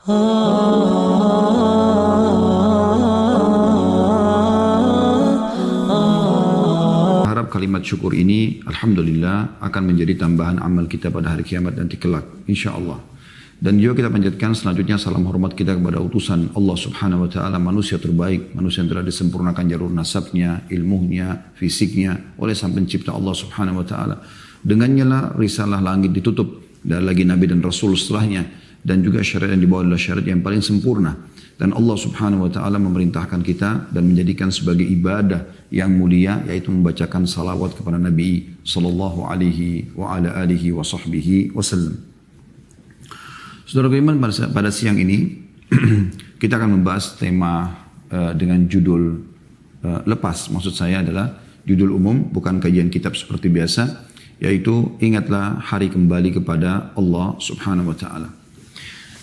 Harap kalimat syukur ini, alhamdulillah, akan menjadi tambahan amal kita pada hari kiamat nanti kelak, insyaAllah. Dan juga kita panjatkan selanjutnya salam hormat kita kepada utusan Allah subhanahu wa ta'ala, manusia terbaik, manusia yang telah disempurnakan jalur nasabnya, ilmunya, fisiknya, oleh sang pencipta Allah subhanahu wa ta'ala. Dengannya lah risalah langit ditutup, dan lagi Nabi dan Rasul setelahnya, dan juga syariat yang dibawa adalah syariat yang paling sempurna. Dan Allah subhanahu wa ta'ala memerintahkan kita dan menjadikan sebagai ibadah yang mulia, yaitu membacakan salawat kepada Nabi sallallahu alaihi wa ala alihi wa sahbihi wasallam. Saudara beriman, pada siang ini kita akan membahas tema dengan judul lepas. Maksud saya adalah judul umum, bukan kajian kitab seperti biasa, yaitu ingatlah hari kembali kepada Allah subhanahu wa ta'ala.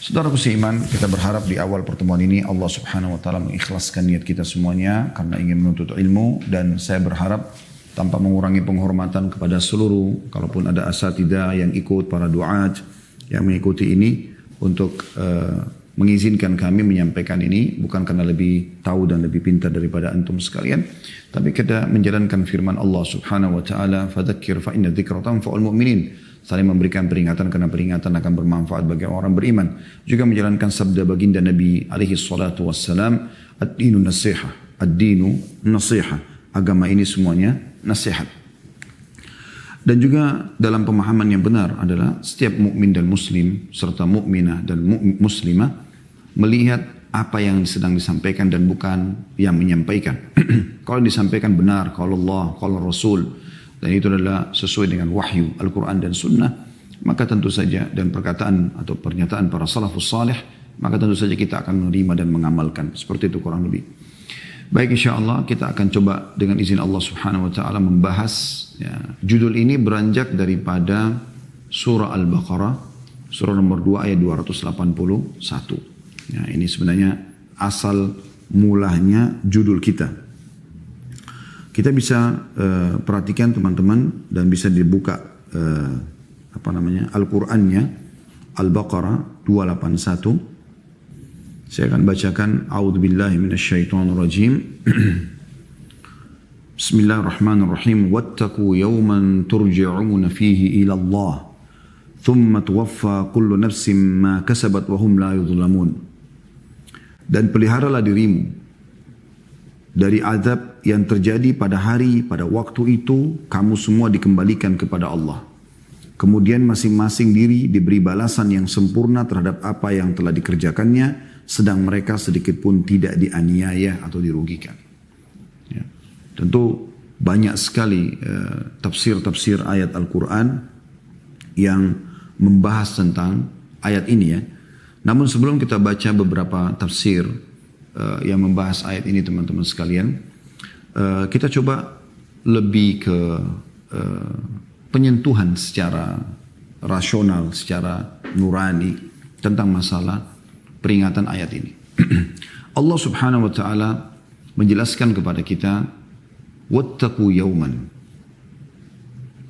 Saudaraku seiman, kita berharap di awal pertemuan ini Allah subhanahu wa ta'ala mengikhlaskan niat kita semuanya karena ingin menuntut ilmu, dan saya berharap tanpa mengurangi penghormatan kepada seluruh, kalaupun ada asatidzah yang ikut, para duat yang mengikuti ini, untuk mengizinkan kami menyampaikan ini bukan karena lebih tahu dan lebih pintar daripada antum sekalian, tapi kita menjalankan firman Allah subhanahu wa ta'ala, fadzakir fa inna dzikra tanfa'ul mu'minin, saling memberikan peringatan karena peringatan akan bermanfaat bagi orang beriman. Juga menjalankan sabda baginda Nabi alaihi salatu wassalam, ad-dinu nasiha, ad-dinu nasiha, agama ini semuanya nasihat. Dan juga dalam pemahaman yang benar adalah setiap mukmin dan muslim serta mukminah dan muslimah melihat apa yang sedang disampaikan dan bukan yang menyampaikan. Kalau disampaikan benar, kalau Allah, kalau Rasul, dan itu adalah sesuai dengan wahyu Al-Quran dan Sunnah, maka tentu saja, dan perkataan atau pernyataan para salafus salih, maka tentu saja kita akan menerima dan mengamalkan. Seperti itu kurang lebih. Baik, insyaAllah kita akan coba dengan izin Allah subhanahu wa ta'ala membahas ya, judul ini beranjak daripada surah Al-Baqarah, surah nomor 2 ayat 281. Ya, ini sebenarnya asal mulanya judul kita. Kita bisa perhatikan teman-teman, dan bisa dibuka Al-Qur'annya, Al-Baqarah 281. Saya akan bacakan, a'udzubillahi minasyaitonirrajim. Bismillahirrahmanirrahim. Wattaqu yawman turja'una fihi ila Allah, thumma tuwaffa kullu nafsin ma kasabat wa hum la yuzlamun. Dan peliharalah dirimu dari azab yang terjadi pada waktu itu kamu semua dikembalikan kepada Allah. Kemudian masing-masing diri diberi balasan yang sempurna terhadap apa yang telah dikerjakannya, sedang mereka sedikit pun tidak dianiaya atau dirugikan. Ya. Tentu banyak sekali tafsir-tafsir ayat Al-Quran yang membahas tentang ayat ini ya. Namun sebelum kita baca beberapa tafsir yang membahas ayat ini teman-teman sekalian, kita coba lebih ke penyentuhan secara rasional, secara nurani tentang masalah peringatan ayat ini. Allah subhanahu wa ta'ala menjelaskan kepada kita, wattaqu yawman.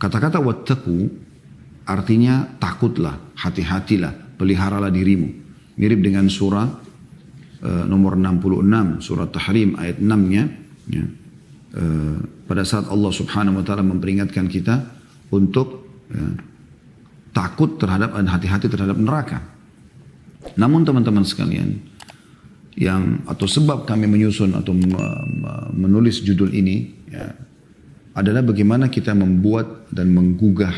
Kata-kata wattaqu artinya takutlah, hati-hatilah, peliharalah dirimu. Mirip dengan surah nomor 66, surah Tahrim ayat 6-nya. Ya. Pada saat Allah subhanahu wa ta'ala memperingatkan kita untuk takut terhadap dan hati-hati terhadap neraka. Namun teman-teman sekalian, atau sebab kami menyusun atau menulis judul ini ya, adalah bagaimana kita membuat dan menggugah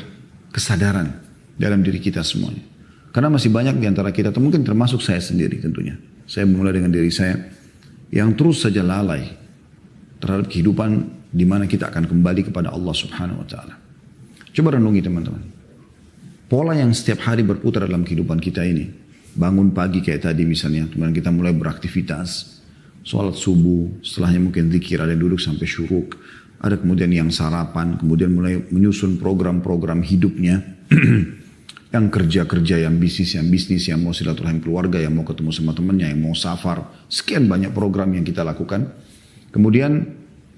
kesadaran dalam diri kita semuanya. Karena masih banyak di antara kita, atau mungkin termasuk saya sendiri tentunya. Saya mulai dengan diri saya yang terus saja lalai terhadap kehidupan di mana kita akan kembali kepada Allah subhanahu wa ta'ala. Coba renungi teman-teman. Pola yang setiap hari berputar dalam kehidupan kita ini. Bangun pagi kayak tadi misalnya, kemudian kita mulai beraktivitas, sholat subuh, setelahnya mungkin zikir, ada duduk sampai syuruk, ada kemudian yang sarapan, kemudian mulai menyusun program-program hidupnya, yang kerja-kerja, yang bisnis, yang mau silaturahim keluarga, yang mau ketemu sama temannya, yang mau safar, sekian banyak program yang kita lakukan. Kemudian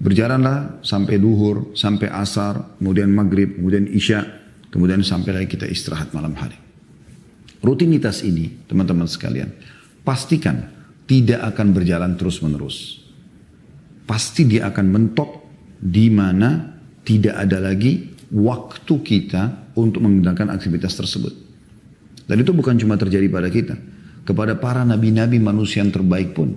berjalanlah sampai duhur, sampai asar, kemudian maghrib, kemudian isya, kemudian sampai lagi kita istirahat malam hari. Rutinitas ini, teman-teman sekalian, pastikan tidak akan berjalan terus-menerus. Pasti dia akan mentok di mana tidak ada lagi waktu kita untuk menggunakan aktivitas tersebut. Dan itu bukan cuma terjadi pada kita. Kepada para nabi-nabi manusia yang terbaik pun.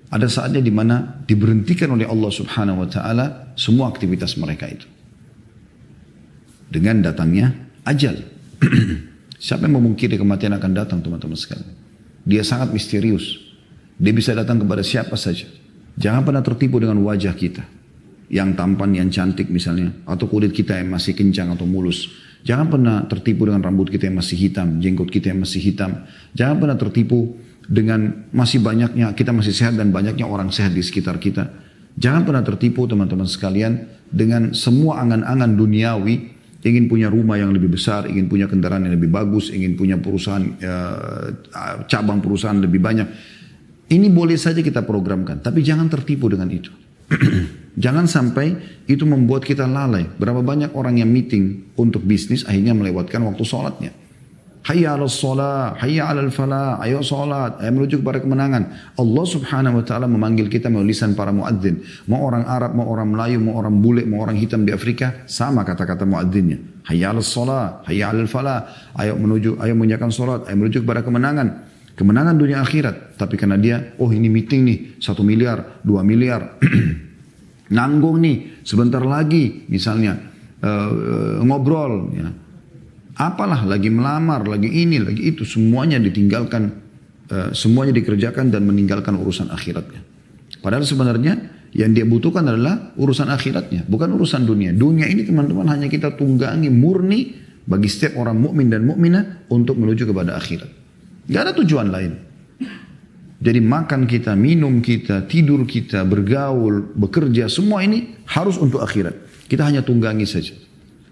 Ada saatnya di mana diberhentikan oleh Allah Subhanahu wa Ta'ala semua aktivitas mereka itu. Dengan datangnya ajal. Siapa yang memungkiri kematian akan datang, teman-teman sekalian? Dia sangat misterius. Dia bisa datang kepada siapa saja. Jangan pernah tertipu dengan wajah kita. Yang tampan, yang cantik misalnya. Atau kulit kita yang masih kencang atau mulus. Jangan pernah tertipu dengan rambut kita yang masih hitam. Jenggot kita yang masih hitam. Jangan pernah tertipu dengan masih banyaknya, kita masih sehat dan banyaknya orang sehat di sekitar kita. Jangan pernah tertipu teman-teman sekalian dengan semua angan-angan duniawi. Ingin punya rumah yang lebih besar, ingin punya kendaraan yang lebih bagus, ingin punya perusahaan, cabang perusahaan lebih banyak. Ini boleh saja kita programkan, tapi jangan tertipu dengan itu. Jangan sampai itu membuat kita lalai. Berapa banyak orang yang meeting untuk bisnis akhirnya melewatkan waktu sholatnya. Hayya 'alas shalah, hayya 'alal falah, ayo salat, ayo menuju kepada kemenangan. Allah Subhanahu wa Ta'ala memanggil kita melalui lisan para muadzin. Mau orang Arab, mau orang Melayu, mau orang bule, mau orang hitam di Afrika, sama kata-kata muadzinnya. Hayya 'alas shalah, hayya 'alal falah, ayo mengerjakan salat, ayo menuju kepada kemenangan. Kemenangan dunia akhirat. Tapi karena dia, oh ini meeting nih, 1 miliar, 2 miliar. Nanggung nih, sebentar lagi misalnya ngobrol ya. Apalah lagi melamar, lagi ini, lagi itu, semuanya ditinggalkan, semuanya dikerjakan dan meninggalkan urusan akhiratnya. Padahal sebenarnya yang dia butuhkan adalah urusan akhiratnya, bukan urusan dunia. Dunia ini teman-teman hanya kita tunggangi murni bagi setiap orang mukmin dan mukminah untuk menuju kepada akhirat. Gak ada tujuan lain. Jadi makan kita, minum kita, tidur kita, bergaul, bekerja, semua ini harus untuk akhirat. Kita hanya tunggangi saja.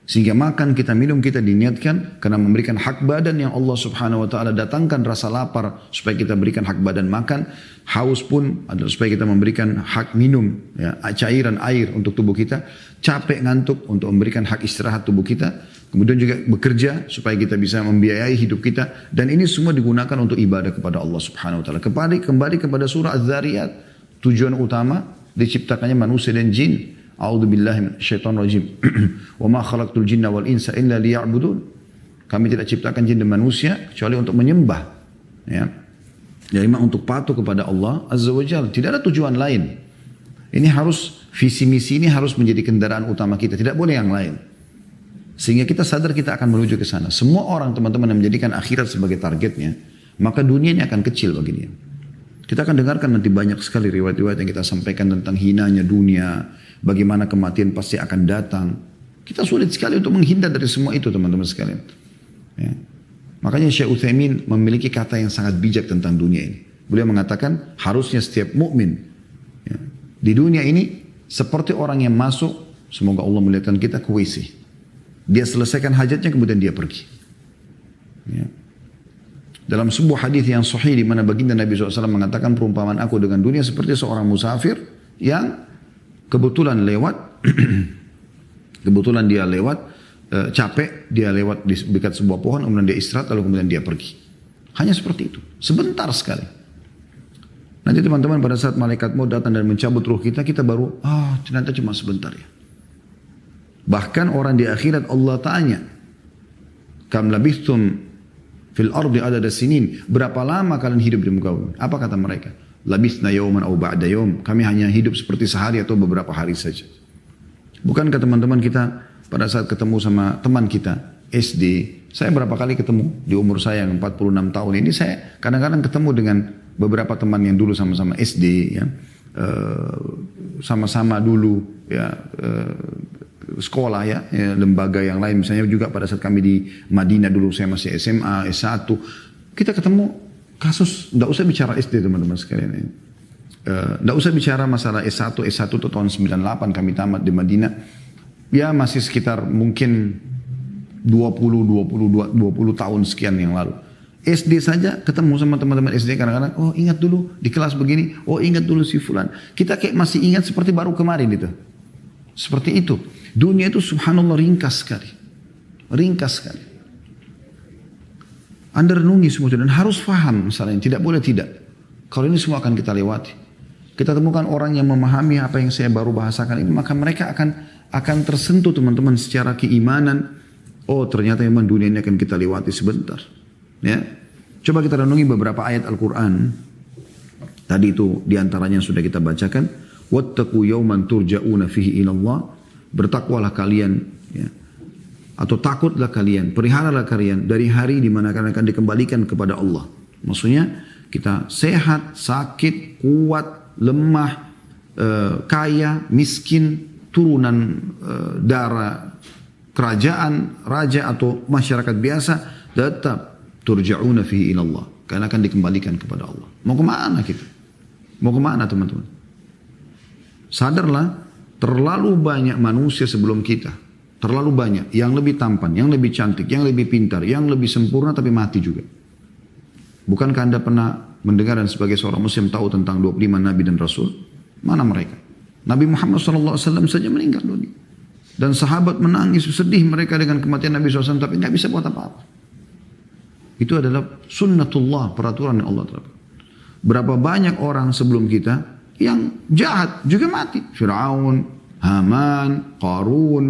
Sehingga makan kita, minum kita diniatkan karena memberikan hak badan yang Allah Subhanahu wa Ta'ala datangkan rasa lapar supaya kita berikan hak badan makan. Haus pun adalah supaya kita memberikan hak minum, ya, cairan air untuk tubuh kita. Capek ngantuk untuk memberikan hak istirahat tubuh kita. Kemudian juga bekerja supaya kita bisa membiayai hidup kita. Dan ini semua digunakan untuk ibadah kepada Allah Subhanahu wa Ta'ala. Kembali kepada surah Az-Zariyat. Tujuan utama diciptakannya manusia dan jin. A'udzu billahi minasyaitonir rajim. Wa ma khalaqtul jinna wal insa illa liya'budun. Kami tidak ciptakan jin dan manusia kecuali untuk menyembah. Ya. Jadi untuk patuh kepada Allah Azza wa Jalla. Tidak ada tujuan lain. Ini harus, visi misi ini harus menjadi kendaraan utama kita. Tidak boleh yang lain. Sehingga kita sadar kita akan menuju ke sana. Semua orang teman-teman yang menjadikan akhirat sebagai targetnya, maka dunia ini akan kecil bagi dia. Kita akan dengarkan nanti banyak sekali riwayat-riwayat yang kita sampaikan tentang hinanya dunia, bagaimana kematian pasti akan datang. Kita sulit sekali untuk menghindar dari semua itu teman-teman sekalian. Ya. Makanya Syekh Utsaimin memiliki kata yang sangat bijak tentang dunia ini. Beliau mengatakan harusnya setiap mukmin ya, di dunia ini seperti orang yang masuk, semoga Allah melihatkan kita, ke WC. Dia selesaikan hajatnya kemudian dia pergi. Ya. Dalam sebuah hadis yang sahih di mana baginda Nabi SAW mengatakan perumpamaan aku dengan dunia seperti seorang musafir yang kebetulan lewat, kebetulan dia lewat, capek, dia lewat di dekat sebuah pohon, kemudian dia istirahat, lalu kemudian dia pergi. Hanya seperti itu, sebentar sekali. Nanti teman-teman pada saat malaikat mau datang dan mencabut ruh kita, kita baru, ternyata cuma sebentar ya. Bahkan orang di akhirat Allah tanya, kam labithtum fil ardi adada sinin, berapa lama kalian hidup di muka bumi? Apa kata mereka? Labithna yawman aw ba'da yawm, kami hanya hidup seperti sehari atau beberapa hari saja. Bukankah teman-teman kita pada saat ketemu sama teman kita SD, saya berapa kali ketemu di umur saya yang 46 tahun ini, saya kadang-kadang ketemu dengan beberapa teman yang dulu sama-sama SD ya, sama-sama dulu ya, sekolah ya, lembaga yang lain, misalnya juga pada saat kami di Madinah dulu, saya masih SMA, S1, kita ketemu kasus, tidak usah bicara SD teman-teman sekalian, tidak usah bicara masalah S1 itu tahun 98 kami tamat di Madinah, ya masih sekitar mungkin 20 tahun sekian yang lalu. SD saja ketemu sama teman-teman SD kadang-kadang, oh ingat dulu di kelas begini, oh ingat dulu si fulan, kita kayak masih ingat seperti baru kemarin itu. Seperti itu. Dunia itu subhanallah ringkas sekali. Ringkas sekali. Anda renungi semua itu dan harus faham masalahnya. Tidak boleh tidak. Kalau ini semua akan kita lewati. Kita temukan orang yang memahami apa yang saya baru bahasakan ini, maka mereka akan tersentuh teman-teman secara keimanan. Oh, ternyata memang dunia ini akan kita lewati sebentar. Ya. Coba kita renungi beberapa ayat Al-Quran. Tadi itu diantaranya sudah kita bacakan. Wattaqu yawman turja'una fihi ilallah. Bertakwalah kalian. Ya. Atau takutlah kalian. Peliharalah kalian dari hari di mana kalian akan dikembalikan kepada Allah. Maksudnya kita sehat, sakit, kuat, lemah, kaya, miskin, turunan darah kerajaan, raja atau masyarakat biasa, tetap turja'una fihi ilallah. Karena akan dikembalikan kepada Allah. Mau kemana kita? Mau kemana teman-teman? Sadarlah, terlalu banyak manusia sebelum kita. Terlalu banyak. Yang lebih tampan, yang lebih cantik, yang lebih pintar, yang lebih sempurna tapi mati juga. Bukankah Anda pernah mendengar dan sebagai seorang muslim tahu tentang 25 nabi dan rasul? Mana mereka? Nabi Muhammad SAW saja meninggal dunia. Dan sahabat menangis sedih mereka dengan kematian Nabi SAW tapi nggak bisa buat apa-apa. Itu adalah sunnatullah, peraturan yang Allah terapkan. Berapa banyak orang sebelum kita yang jahat juga mati. Fir'aun, Haman, Qarun,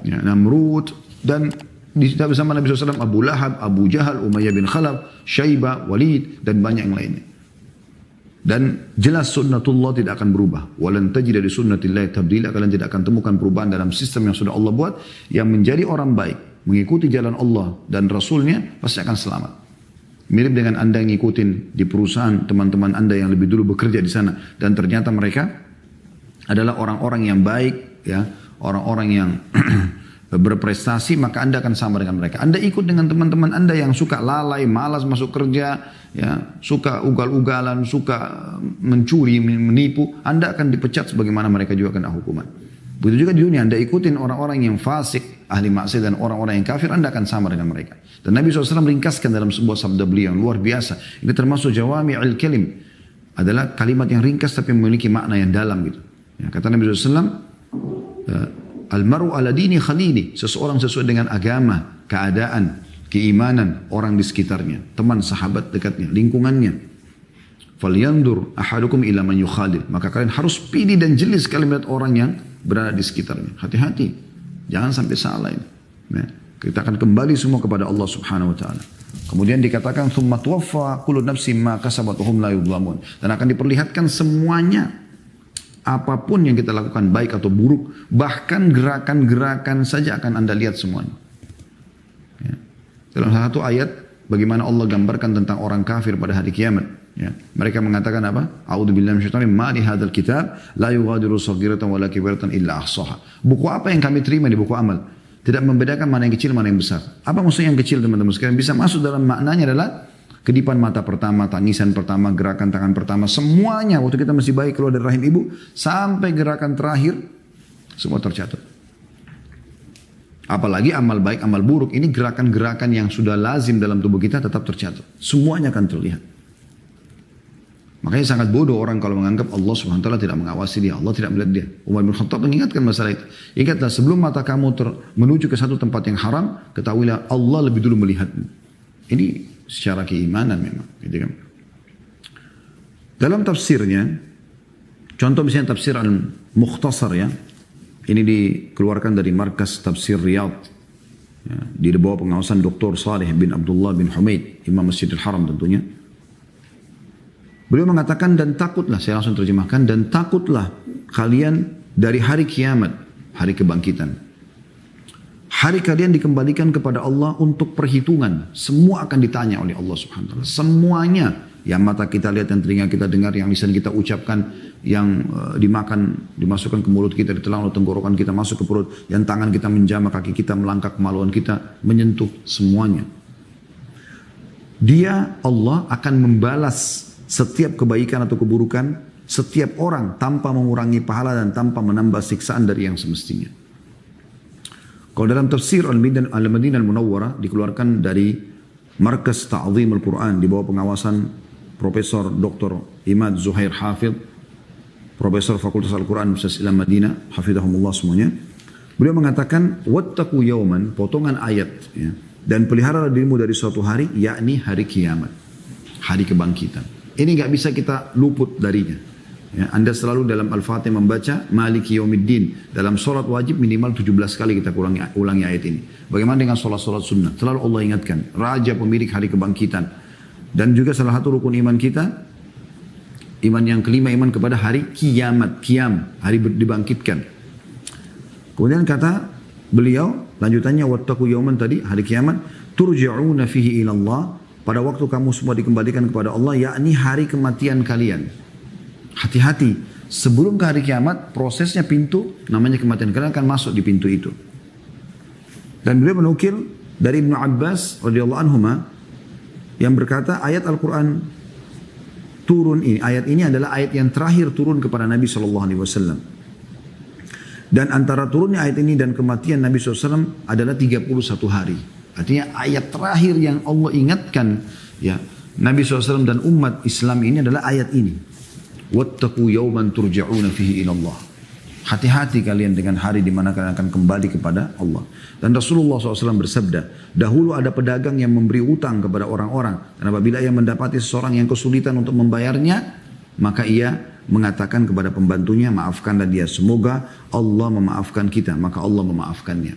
ya, Namrud, dan di bersama Nabi SAW Abu Lahab, Abu Jahal, Umayyah bin Khalaf, Syaibah, Walid, dan banyak yang lainnya. Dan jelas sunnatullah tidak akan berubah. Walan tajida di sunnatillahi tabdila. Kalian tidak akan temukan perubahan dalam sistem yang sudah Allah buat. Yang menjadi orang baik, mengikuti jalan Allah dan Rasulnya, pasti akan selamat. Mirip dengan Anda yang ngikutin di perusahaan teman-teman Anda yang lebih dulu bekerja di sana. Dan ternyata mereka adalah orang-orang yang baik, ya, orang-orang yang berprestasi, maka Anda akan sama dengan mereka. Anda ikut dengan teman-teman Anda yang suka lalai, malas masuk kerja, ya, suka ugal-ugalan, suka mencuri, menipu, Anda akan dipecat sebagaimana mereka juga kena hukuman. Begitu juga di dunia, Anda ikutin orang-orang yang fasik, ahli maksiat dan orang-orang yang kafir, Anda akan sama dengan mereka. Dan Nabi SAW meringkaskan dalam sebuah sabda beliau yang luar biasa. Ini termasuk jawami'il kalim. Adalah kalimat yang ringkas tapi memiliki makna yang dalam gitu. Ya, kata Nabi SAW, Al-maru ala dini khalili. Seseorang sesuai dengan agama, keadaan, keimanan orang di sekitarnya. Teman, sahabat dekatnya, lingkungannya. Falyandur ahadukum ila man yukhalil. Maka kalian harus pilih dan jeli sekali melihat orang yang berada di sekitarnya. Hati-hati. Jangan sampai salah ini. Nah, kita akan kembali semua kepada Allah Subhanahu wa taala. Kemudian dikatakan tsumma tuwaffa kullu nafsin ma kasabat wa hum la yudhlamun. Dan akan diperlihatkan semuanya. Apapun yang kita lakukan baik atau buruk, bahkan gerakan-gerakan saja akan Anda lihat semuanya. Ya. Dalam satu ayat, bagaimana Allah gambarkan tentang orang kafir pada hari kiamat. Ya. Mereka mengatakan apa? A'udzubillahi minasyaitonir rajim. Ma li hadzal kitab la yughadiru shaghiratan wala kabiratan illa ahsaha. Buku apa yang kami terima di buku amal? Tidak membedakan mana yang kecil, mana yang besar. Apa maksudnya yang kecil teman-teman sekalian? Bisa masuk dalam maknanya adalah kedipan mata pertama, tangisan pertama, gerakan tangan pertama, semuanya waktu kita masih bayi keluar dari rahim ibu, sampai gerakan terakhir, semua tercatat. Apalagi amal baik, amal buruk, ini gerakan-gerakan yang sudah lazim dalam tubuh kita tetap tercatat. Semuanya akan terlihat. Makanya sangat bodoh orang kalau menganggap Allah SWT tidak mengawasi dia, Allah tidak melihat dia. Umar bin Khattab mengingatkan masalah itu. Ingatlah sebelum mata kamu menuju ke satu tempat yang haram, ketahuilah Allah lebih dulu melihatmu. Ini secara keimanan memang, gitu kan. Dalam tafsirnya, contoh misalnya tafsir Al-Mukhtasar ya, ini dikeluarkan dari Markas Tafsir Riyadh, ya, di bawah pengawasan Dr. Saleh bin Abdullah bin Humaid, Imam Masjidil Haram tentunya. Beliau mengatakan, dan takutlah, saya langsung terjemahkan, dan takutlah kalian dari hari kiamat, hari kebangkitan. Hari kalian dikembalikan kepada Allah untuk perhitungan. Semua akan ditanya oleh Allah Subhanahu wa taala. Semuanya, yang mata kita lihat, yang telinga kita dengar, yang lisan kita ucapkan, yang dimakan, dimasukkan ke mulut kita, ditelan oleh tenggorokan kita masuk ke perut, yang tangan kita menjamah, kaki kita melangkah, kemaluan kita menyentuh, semuanya. Dia, Allah akan membalas setiap kebaikan atau keburukan setiap orang tanpa mengurangi pahala dan tanpa menambah siksaan dari yang semestinya. Kalau dalam tafsir Al-Madinah Al-Munawwarah dikeluarkan dari Markas Ta'zim Al-Quran di bawah pengawasan Profesor Dr. Imad Zuhair Hafidh, Profesor Fakultas Al-Quran Universitas Islam Madinah, hafidhahumullah semuanya. Beliau mengatakan, wattaqu yawman, potongan ayat, ya, dan peliharalah dirimu dari suatu hari, yakni hari kiamat, hari kebangkitan. Ini nggak bisa kita luput darinya. Ya, Anda selalu dalam Al-Fatihah membaca Maliki Yaumiddin. Dalam sholat wajib minimal 17 kali kita ulangi ayat ini. Bagaimana dengan sholat-sholat sunnah? Selalu Allah ingatkan. Raja pemilik hari kebangkitan. Dan juga salah satu rukun iman kita, iman yang kelima, iman kepada hari kiamat. Hari dibangkitkan. Kemudian kata beliau, lanjutannya, wattaqu yauman tadi, hari kiamat, turja'una fihi ilallah. Pada waktu kamu semua dikembalikan kepada Allah, yakni hari kematian kalian. Hati-hati, sebelum ke hari kiamat, prosesnya pintu, namanya kematian, kalian akan masuk di pintu itu. Dan beliau menukil dari Ibnu Abbas radhiyallahu anhuma yang berkata, ayat Al-Quran turun ini, ayat ini adalah ayat yang terakhir turun kepada Nabi SAW. Dan antara turunnya ayat ini dan kematian Nabi SAW adalah 31 hari. Artinya ayat terakhir yang Allah ingatkan ya Nabi SAW dan umat Islam ini adalah ayat ini. Wattaqu yawman turja'una fihi ilallah. Hati-hati kalian dengan hari di mana kalian akan kembali kepada Allah. Dan Rasulullah SAW bersabda, dahulu ada pedagang yang memberi utang kepada orang-orang. Dan apabila ia mendapati seseorang yang kesulitan untuk membayarnya, maka ia mengatakan kepada pembantunya, maafkanlah dia. Semoga Allah memaafkan kita. Maka Allah memaafkannya.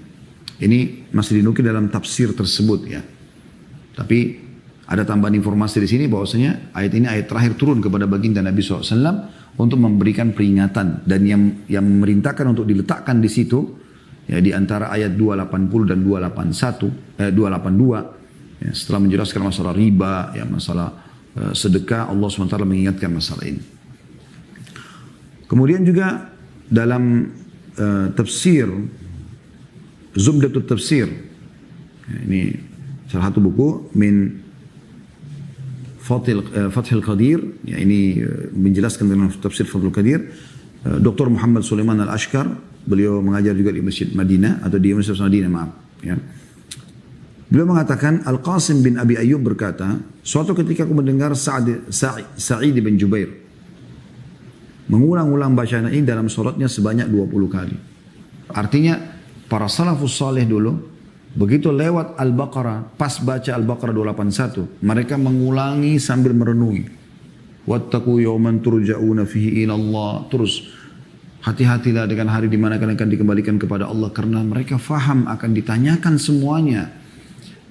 Ini masih dinukil dalam tafsir tersebut ya. Tapi ada tambahan informasi di sini bahwasanya ayat ini ayat terakhir turun kepada baginda Nabi SAW untuk memberikan peringatan dan yang memerintahkan untuk diletakkan di situ ya di antara ayat 280 dan 282 ya, setelah menjelaskan masalah riba ya masalah sedekah, Allah SWT mengingatkan masalah ini. Kemudian juga dalam tafsir Zubdatut Tafsir ya, ini salah satu buku min Fathul Qadir, ya ini menjelaskan tentang tafsir Fathul Qadir. Dr. Muhammad Sulaiman Al-Ashkar, beliau mengajar juga di Masjid Madinah atau di Universitas Madinah, maaf. Ya. Beliau mengatakan Al-Qasim bin Abi Ayyub berkata, suatu ketika aku mendengar Sa'id bin Jubair mengulang-ulang bacaan ini dalam sholatnya sebanyak 20 kali. Artinya para salafus saleh dulu begitu lewat Al-Baqarah, pas baca Al-Baqarah 281, mereka mengulangi sambil merenungi. Wattaqu yawman turja'una fihi ilallah. Terus, hati-hatilah dengan hari di mana kalian akan dikembalikan kepada Allah. Karena mereka faham akan ditanyakan semuanya.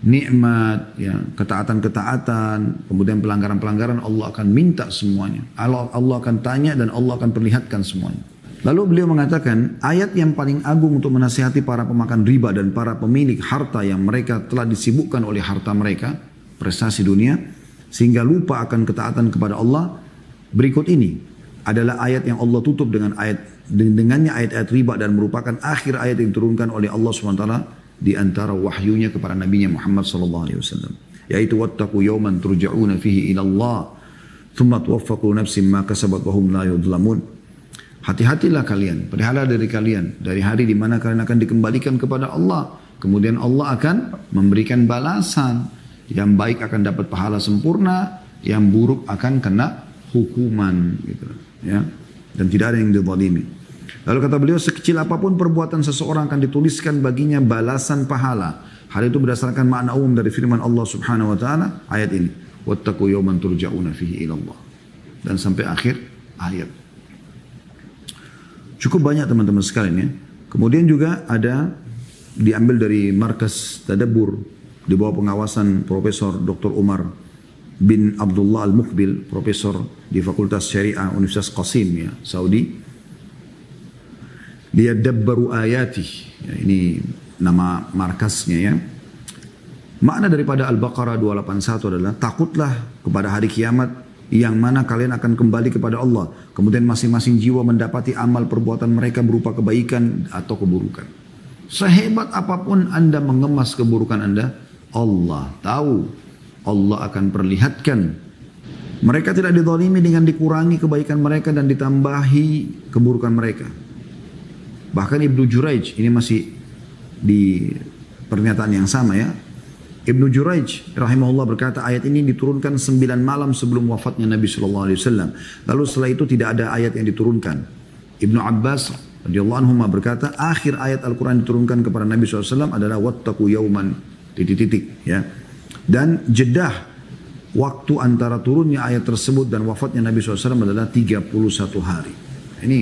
Nikmat, ya, ketaatan-ketaatan, kemudian pelanggaran-pelanggaran, Allah akan minta semuanya. Allah akan tanya dan Allah akan perlihatkan semuanya. Lalu beliau mengatakan, ayat yang paling agung untuk menasihati para pemakan riba dan para pemilik harta yang mereka telah disibukkan oleh harta mereka, prestasi dunia, sehingga lupa akan ketaatan kepada Allah. Berikut ini adalah ayat yang Allah tutup dengannya ayat-ayat riba dan merupakan akhir ayat yang diturunkan oleh Allah SWT di antara wahyunya kepada Nabi Muhammad SAW. Yaitu, wattaqu yawman turja'una fihi ilallah, thumma tuwaffa kullu nafsin ma kasabat wa hum la yudhlamun. Hati-hatilah kalian, pelihara dari kalian dari hari di mana kalian akan dikembalikan kepada Allah. Kemudian Allah akan memberikan balasan. Yang baik akan dapat pahala sempurna, yang buruk akan kena hukuman. Gitu, ya. Dan tidak ada yang dizalimi. Lalu kata beliau, sekecil apapun perbuatan seseorang akan dituliskan baginya balasan pahala. Hal itu berdasarkan makna umum dari firman Allah Subhanahu Wa Taala ayat ini. Wattaqu yawman turja'una fihi ilallah. Dan sampai akhir ayat. Cukup banyak teman-teman sekalian ya. Kemudian juga ada diambil dari Markas Tadabbur di bawah pengawasan Profesor Dr. Umar bin Abdullah Al-Muqbil, Profesor di Fakultas Syariah Universitas Qasim ya, Saudi. Liyadabbaru ayati. Ya, ini nama markasnya ya. Makna daripada Al-Baqarah 281 adalah takutlah kepada hari kiamat yang mana kalian akan kembali kepada Allah. Kemudian masing-masing jiwa mendapati amal perbuatan mereka berupa kebaikan atau keburukan. Sehebat apapun Anda mengemas keburukan Anda, Allah tahu. Allah akan perlihatkan. Mereka tidak dizalimi dengan dikurangi kebaikan mereka dan ditambahi keburukan mereka. Bahkan Ibnu Juraij, ini masih di pernyataan yang sama ya. Ibnu Juraij rahimahullah berkata ayat ini diturunkan 9 malam sebelum wafatnya Nabi SAW. Lalu setelah itu tidak ada ayat yang diturunkan. Ibnu Abbas radhiyallahu anhu berkata akhir ayat Al-Quran diturunkan kepada Nabi SAW adalah wattaqu yauman ... ya. Dan jedah waktu antara turunnya ayat tersebut dan wafatnya Nabi SAW adalah 31 hari. Ini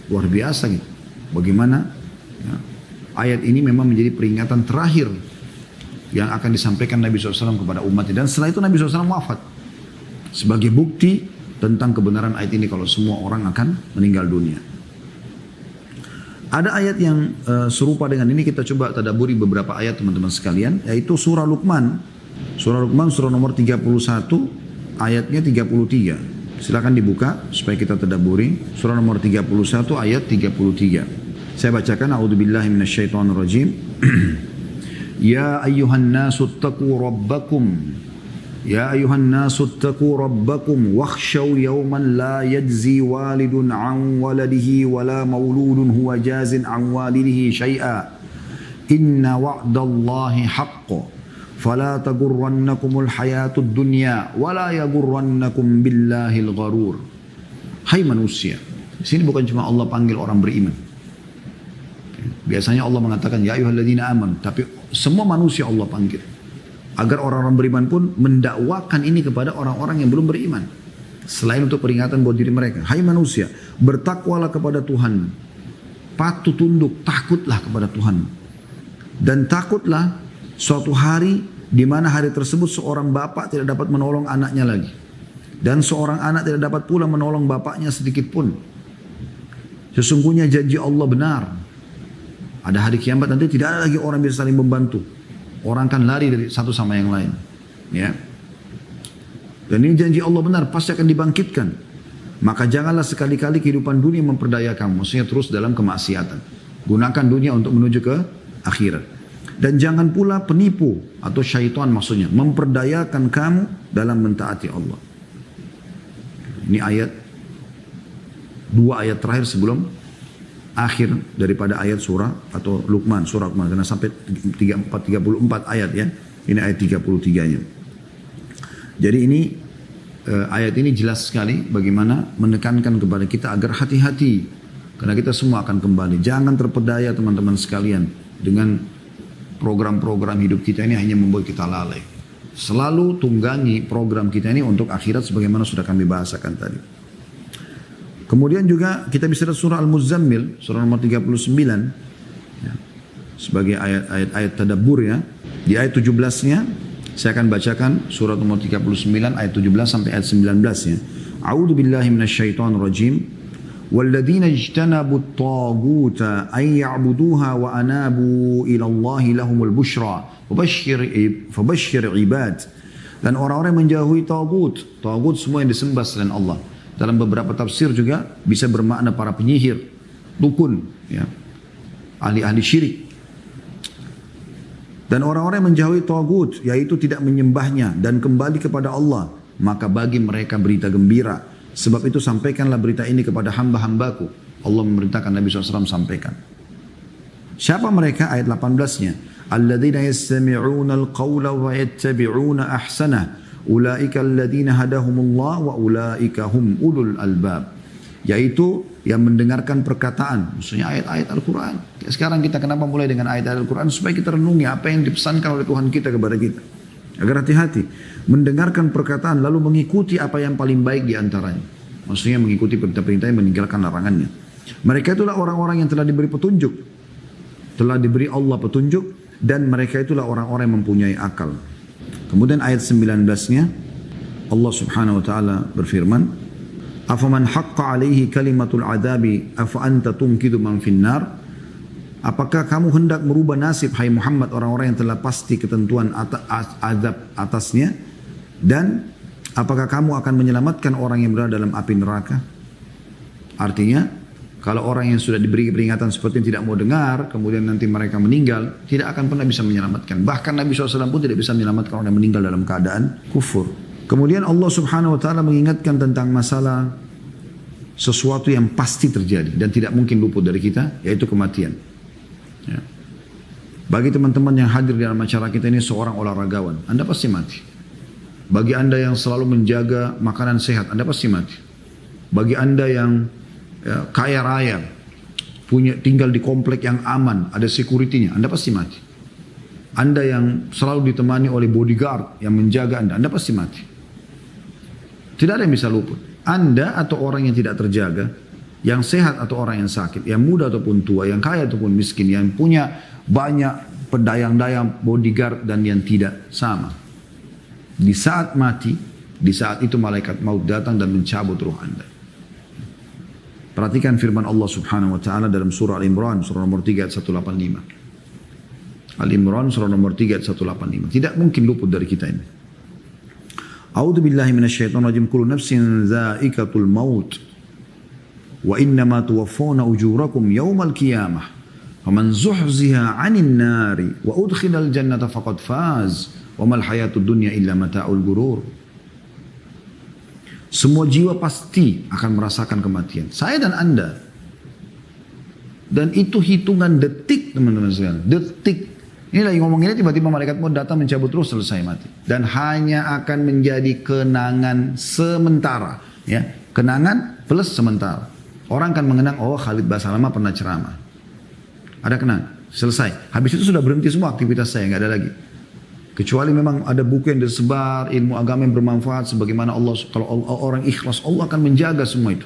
luar biasa gitu. Bagaimana ya, ayat ini memang menjadi peringatan terakhir yang akan disampaikan Nabi SAW kepada umatnya. Dan setelah itu Nabi SAW wafat. Sebagai bukti tentang kebenaran ayat ini kalau semua orang akan meninggal dunia. Ada ayat yang serupa dengan ini, kita coba tadaburi beberapa ayat teman-teman sekalian, yaitu surah Luqman. Surah Luqman surah nomor 31 ayatnya 33. Silakan dibuka supaya kita tadaburi. Surah nomor 31 ayat 33. Saya bacakan, a'udzubillahi minasyaitonirrajim. Ya ayyuhan nasu attaqu rabbakum. Ya ayuhan nasu attaqu rabbakum wakhshaw yawman la yajzi walidun an waladihi wala mauludun huwa jazin an walidihi syai'a inna wa'dallahi haqqo fala tagurrannakumul hayatud dunya wala yagurrannakum billahil gharur. Hai manusia, di sini bukan cuma Allah panggil orang beriman. Biasanya Allah mengatakan ya ayyuhalladzina amanu, tapi semua manusia Allah panggil. Agar orang-orang beriman pun mendakwakan ini kepada orang-orang yang belum beriman. Selain untuk peringatan buat diri mereka. Hai manusia, bertakwalah kepada Tuhan. Patuh tunduk, takutlah kepada Tuhan. Dan takutlah suatu hari di mana hari tersebut seorang bapak tidak dapat menolong anaknya lagi. Dan seorang anak tidak dapat pula menolong bapaknya sedikit pun. Sesungguhnya janji Allah benar. Ada hari kiamat nanti tidak ada lagi orang bisa saling membantu. Orang kan lari dari satu sama yang lain. Ya. Dan ini janji Allah benar, pasti akan dibangkitkan. Maka janganlah sekali-kali kehidupan dunia memperdaya kamu. Maksudnya terus dalam kemaksiatan. Gunakan dunia untuk menuju ke akhirat. Dan jangan pula penipu atau syaitan maksudnya memperdayakan kamu dalam mentaati Allah. Ini ayat, dua ayat terakhir sebelum akhir daripada ayat surah atau Luqman, surah Luqman, karena sampai 34 ayat ya. Ini ayat 33-nya. Jadi ini ayat ini jelas sekali bagaimana menekankan kepada kita agar hati-hati, karena kita semua akan kembali. Jangan terpedaya teman-teman sekalian dengan program-program hidup kita ini hanya membuat kita lalai. Selalu tunggangi program kita ini untuk akhirat sebagaimana sudah kami bahasakan tadi. Kemudian juga kita bisa lihat surah Al-Muzammil, surah nomor 39, ya, sebagai ayat-ayat tadabbur ya. Di ayat 17-nya, saya akan bacakan surah nomor 39, ayat 17 sampai ayat 19 ya. A'udzu billahi minasyaitonir rajim. Walladzina ijtanabu at-taghuta ay ya'buduha wa anabu ila Allahi lahumul busyra. Fabashshir ibad. Dan orang-orang yang menjauhi tagut. Tagut semua yang disembah selain Allah. Dalam beberapa tafsir juga bisa bermakna para penyihir, dukun, ya, ahli-ahli syirik. Dan orang-orang yang menjauhi tagut, yaitu tidak menyembahnya dan kembali kepada Allah, maka bagi mereka berita gembira. Sebab itu sampaikanlah berita ini kepada hamba-hambaku. Allah memerintahkan Nabi SAW sampaikan. Siapa mereka? Ayat 18-nya. Alladzina yastami'una al-qawla wa yattabi'una ahsanah. Ulaika alladhina hadahumullah wa ulaika hum ulul albab. Yaitu yang mendengarkan perkataan, maksudnya ayat-ayat Al-Quran. Sekarang kita kenapa mulai dengan ayat-ayat Al-Quran? Supaya kita renungi apa yang dipesankan oleh Tuhan kita kepada kita. Agar hati-hati. Mendengarkan perkataan lalu mengikuti apa yang paling baik di antaranya. Maksudnya mengikuti perintah-perintah yang meninggalkan larangannya. Mereka itulah orang-orang yang telah diberi petunjuk. Telah diberi Allah petunjuk. Dan mereka itulah orang-orang yang mempunyai akal. Kemudian ayat 19-nya Allah Subhanahu wa taala berfirman, "Afaman haqqa 'alaihi kalimatul 'adzabi afa anta tunkidu man finnar?" Apakah kamu hendak merubah nasib hai Muhammad orang-orang yang telah pasti ketentuan azab atasnya, dan apakah kamu akan menyelamatkan orang yang berada dalam api neraka? Artinya kalau orang yang sudah diberi peringatan seperti ini tidak mau dengar, kemudian nanti mereka meninggal, tidak akan pernah bisa menyelamatkan. Bahkan Nabi SAW pun tidak bisa menyelamatkan orang yang meninggal dalam keadaan kufur. Kemudian Allah Subhanahu wa taala mengingatkan tentang masalah sesuatu yang pasti terjadi dan tidak mungkin luput dari kita, yaitu kematian. Ya. Bagi teman-teman yang hadir dalam acara kita ini seorang olahragawan, Anda pasti mati. Bagi Anda yang selalu menjaga makanan sehat, Anda pasti mati. Bagi Anda yang kaya raya, tinggal di komplek yang aman, ada security-nya, Anda pasti mati. Anda yang selalu ditemani oleh bodyguard yang menjaga Anda pasti mati. Tidak ada yang bisa luput. Anda atau orang yang tidak terjaga, yang sehat atau orang yang sakit, yang muda ataupun tua, yang kaya ataupun miskin, yang punya banyak pedayang-dayang bodyguard dan yang tidak, sama. Di saat mati, di saat itu malaikat maut datang dan mencabut ruh Anda. Perhatikan firman Allah Subhanahu wa taala dalam surah Al-Imran, surah nomor 3 ayat 185. Al-Imran surah nomor 3 ayat 185. Tidak mungkin luput dari kita ini. A'udzu billahi minasyaitonir rajim. Kullu nafsin dha'iqatul maut. Wa innama tuwaffawna ujurakum yaumal qiyamah. Faman zuhziha 'anil nari wa udkhilal jannata faqad faz. Wa mal hayatud dunya illa mata'ul ghurur. Semua jiwa pasti akan merasakan kematian. Saya dan Anda. Dan itu hitungan detik, teman-teman sekalian. Detik. Ini lagi ngomong ini, tiba-tiba malaikat maut datang mencabut ruh, selesai mati. Dan hanya akan menjadi kenangan sementara. Ya, kenangan plus sementara. Orang akan mengenang, oh Khalid Basalamah pernah ceramah. Ada kenangan, selesai. Habis itu sudah berhenti semua aktivitas saya, nggak ada lagi. Kecuali memang ada buku yang disebar, ilmu agama yang bermanfaat, sebagaimana Allah, kalau orang ikhlas, Allah akan menjaga semua itu.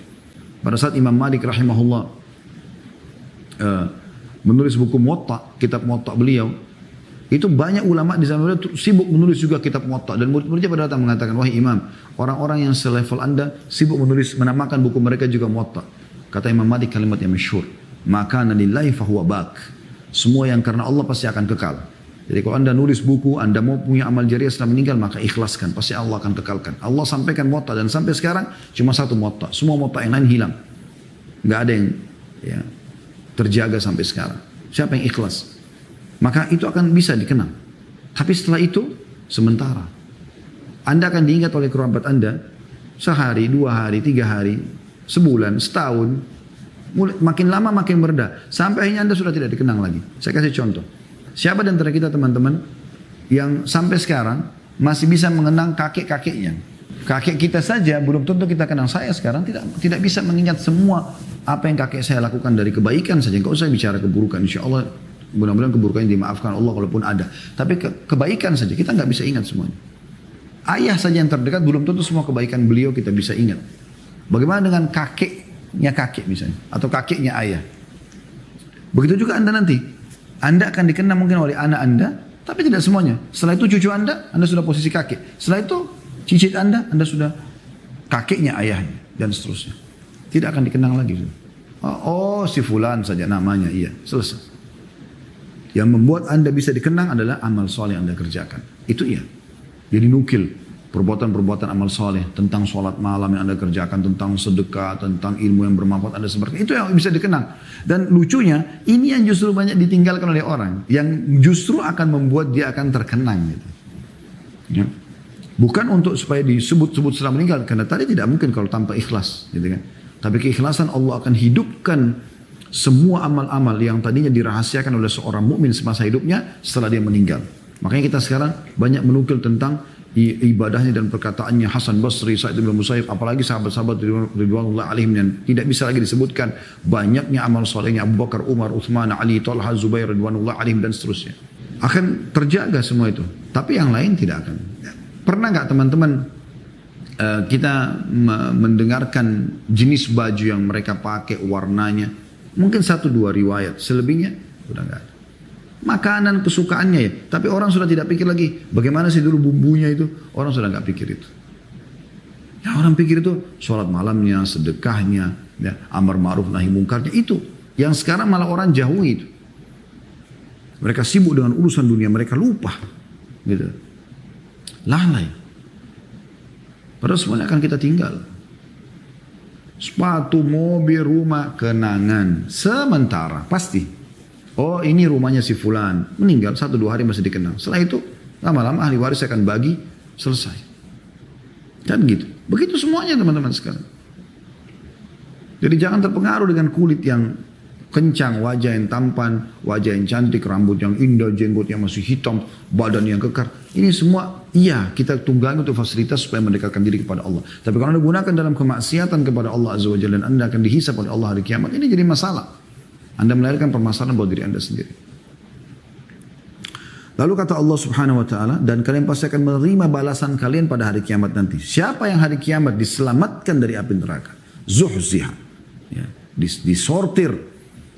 Pada saat Imam Malik rahimahullah menulis buku Muwatta, kitab Muwatta beliau, itu banyak ulama di zaman beliau sibuk menulis juga kitab Muwatta, dan murid-muridnya pada datang mengatakan, wahai Imam, orang-orang yang selevel Anda sibuk menulis, menamakan buku mereka juga Muwatta. Kata Imam Malik kalimat yang masyhur, maka lillahi fahuwa bak. Semua yang karena Allah pasti akan kekal. Jadi kalau Anda nulis buku, Anda mau punya amal jariah setelah meninggal, maka ikhlaskan, pasti Allah akan kekalkan. Allah sampaikan Muwatta, dan sampai sekarang cuma satu Muwatta. Semua Muwatta yang lain hilang. Nggak ada yang ya, terjaga sampai sekarang. Siapa yang ikhlas? Maka itu akan bisa dikenang. Tapi setelah itu, sementara. Anda akan diingat oleh kerabat Anda, sehari, 2 hari, 3 hari, sebulan, setahun. Makin lama makin mereda. Sampai akhirnya Anda sudah tidak dikenang lagi. Saya kasih contoh. Siapa di antara kita teman-teman yang sampai sekarang masih bisa mengenang kakek-kakeknya? Kakek kita saja belum tentu kita kenang. Saya sekarang tidak bisa mengingat semua apa yang kakek saya lakukan dari kebaikan saja. Enggak usah bicara keburukan. Insya Allah mudah-mudahan keburukannya dimaafkan Allah kalaupun ada. Tapi kebaikan saja kita nggak bisa ingat semuanya. Ayah saja yang terdekat belum tentu semua kebaikan beliau kita bisa ingat. Bagaimana dengan kakeknya kakek misalnya, atau kakeknya ayah? Begitu juga Anda nanti. Anda akan dikenang mungkin oleh anak Anda, tapi tidak semuanya. Setelah itu cucu Anda sudah posisi kakek. Setelah itu cicit Anda sudah kakeknya ayahnya, dan seterusnya. Tidak akan dikenang lagi. Oh si fulan saja namanya, iya, selesai. Yang membuat Anda bisa dikenang adalah amal soleh yang Anda kerjakan. Itu iya. Jadi nukil perbuatan-perbuatan amal soleh, tentang sholat malam yang Anda kerjakan, tentang sedekah, tentang ilmu yang bermanfaat Anda seperti itu yang bisa dikenang. Dan lucunya, ini yang justru banyak ditinggalkan oleh orang, yang justru akan membuat dia akan terkenang. Gitu. Ya. Bukan untuk supaya disebut-sebut setelah meninggal, karena tadi tidak mungkin kalau tanpa ikhlas. Gitu kan. Tapi keikhlasan Allah akan hidupkan semua amal-amal yang tadinya dirahasiakan oleh seorang mukmin semasa hidupnya setelah dia meninggal. Makanya kita sekarang banyak menukil tentang ibadahnya dan perkataannya Hasan Basri, Sa'id bin Musayyib, apalagi sahabat-sahabat ridwanullah alaihim yang tidak bisa lagi disebutkan. Banyaknya amal solehnya Abu Bakar, Umar, Uthman, Ali, Talha, Zubair ridwanullah alaihim dan seterusnya. Akan terjaga semua itu. Tapi yang lain tidak akan. Pernah nggak teman-teman kita mendengarkan jenis baju yang mereka pakai, warnanya? Mungkin 1-2 riwayat, selebihnya sudah nggak ada. Makanan kesukaannya ya, tapi orang sudah tidak pikir lagi bagaimana sih dulu bumbunya itu, orang sudah nggak pikir itu. Ya orang pikir itu sholat malamnya, sedekahnya, ya, amar ma'ruf nahi mungkarnya itu. Yang sekarang malah orang jauhi itu. Mereka sibuk dengan urusan dunia, mereka lupa, gitu. Lalai. Padahal semuanya akan kita tinggal. Sepatu, mobil, rumah, kenangan. Sementara, pasti. Oh ini rumahnya si fulan. Meninggal 1-2 hari masih dikenal. Setelah itu, lama-lama ahli waris akan bagi, selesai. Dan gitu. Begitu semuanya teman-teman sekalian. Jadi jangan terpengaruh dengan kulit yang kencang, wajah yang tampan, wajah yang cantik, rambut yang indah, jenggot yang masih hitam, badan yang kekar. Ini semua iya kita tunggangi untuk fasilitas supaya mendekatkan diri kepada Allah. Tapi kalau Anda gunakan dalam kemaksiatan kepada Allah Azza wa Jalla, dan Anda akan dihisab oleh Allah hari kiamat, ini jadi masalah. Anda melahirkan permasalahan buat diri Anda sendiri. Lalu kata Allah Subhanahu wa taala, dan kalian pasti akan menerima balasan kalian pada hari kiamat nanti. Siapa yang hari kiamat diselamatkan dari api neraka? Zuhziha. Ya, disortir,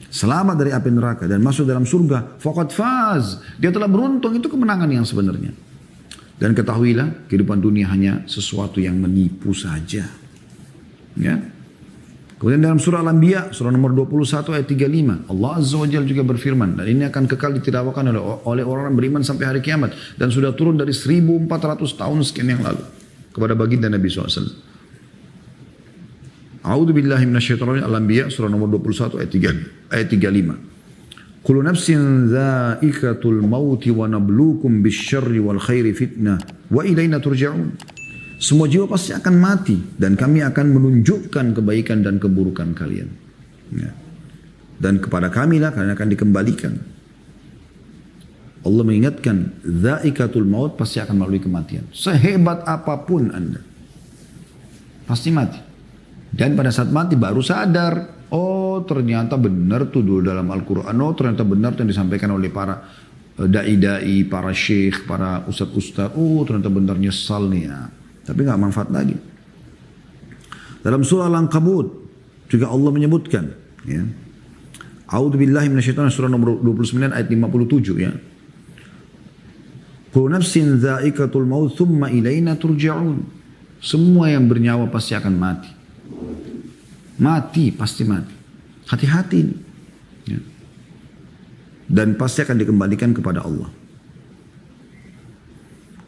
selamat dari api neraka dan masuk dalam surga. Faqad faz. Dia telah beruntung, itu kemenangan yang sebenarnya. Dan ketahuilah, kehidupan dunia hanya sesuatu yang menipu saja. Ya. Kemudian dalam surah Al-Anbiya, surah nomor 21 ayat 35, Allah Azza wa Jalla juga berfirman, dan ini akan kekal ditidakkan oleh orang beriman sampai hari kiamat, dan sudah turun dari 1400 tahun sekian yang lalu kepada baginda Nabi SAW. A'udzu billahi minasyaitonir rajim. Al-Anbiya surah nomor 21 ayat 35. Kullu nafsin dha'iqatul mauti wa nabluukum bisyarri wal khairi fitnah wa ilaina turja'un. Semua jiwa pasti akan mati dan kami akan menunjukkan kebaikan dan keburukan kalian. Ya. Dan kepada kamilah kalian akan dikembalikan. Allah mengingatkan, dha'iqatul maut, pasti akan melalui kematian. Sehebat apapun Anda, pasti mati. Dan pada saat mati baru sadar, oh ternyata benar tuh dulu dalam Al-Quran, oh ternyata benar tuh yang disampaikan oleh para da'i-da'i, para syekh, para ustaz-ustaz, oh ternyata benar, nyesal nih ya. Tapi nggak manfaat lagi. Dalam surah Al-Ankabut juga Allah menyebutkan, ya. A'udzubillahi minasyaitonir surah nomor 29 ayat 57 ya. Kullu nafsin dha'iqatul maut tsumma ilaina turja'un. Semua yang bernyawa pasti akan mati. Mati, pasti mati. Hati-hati ini. Ya. Dan pasti akan dikembalikan kepada Allah.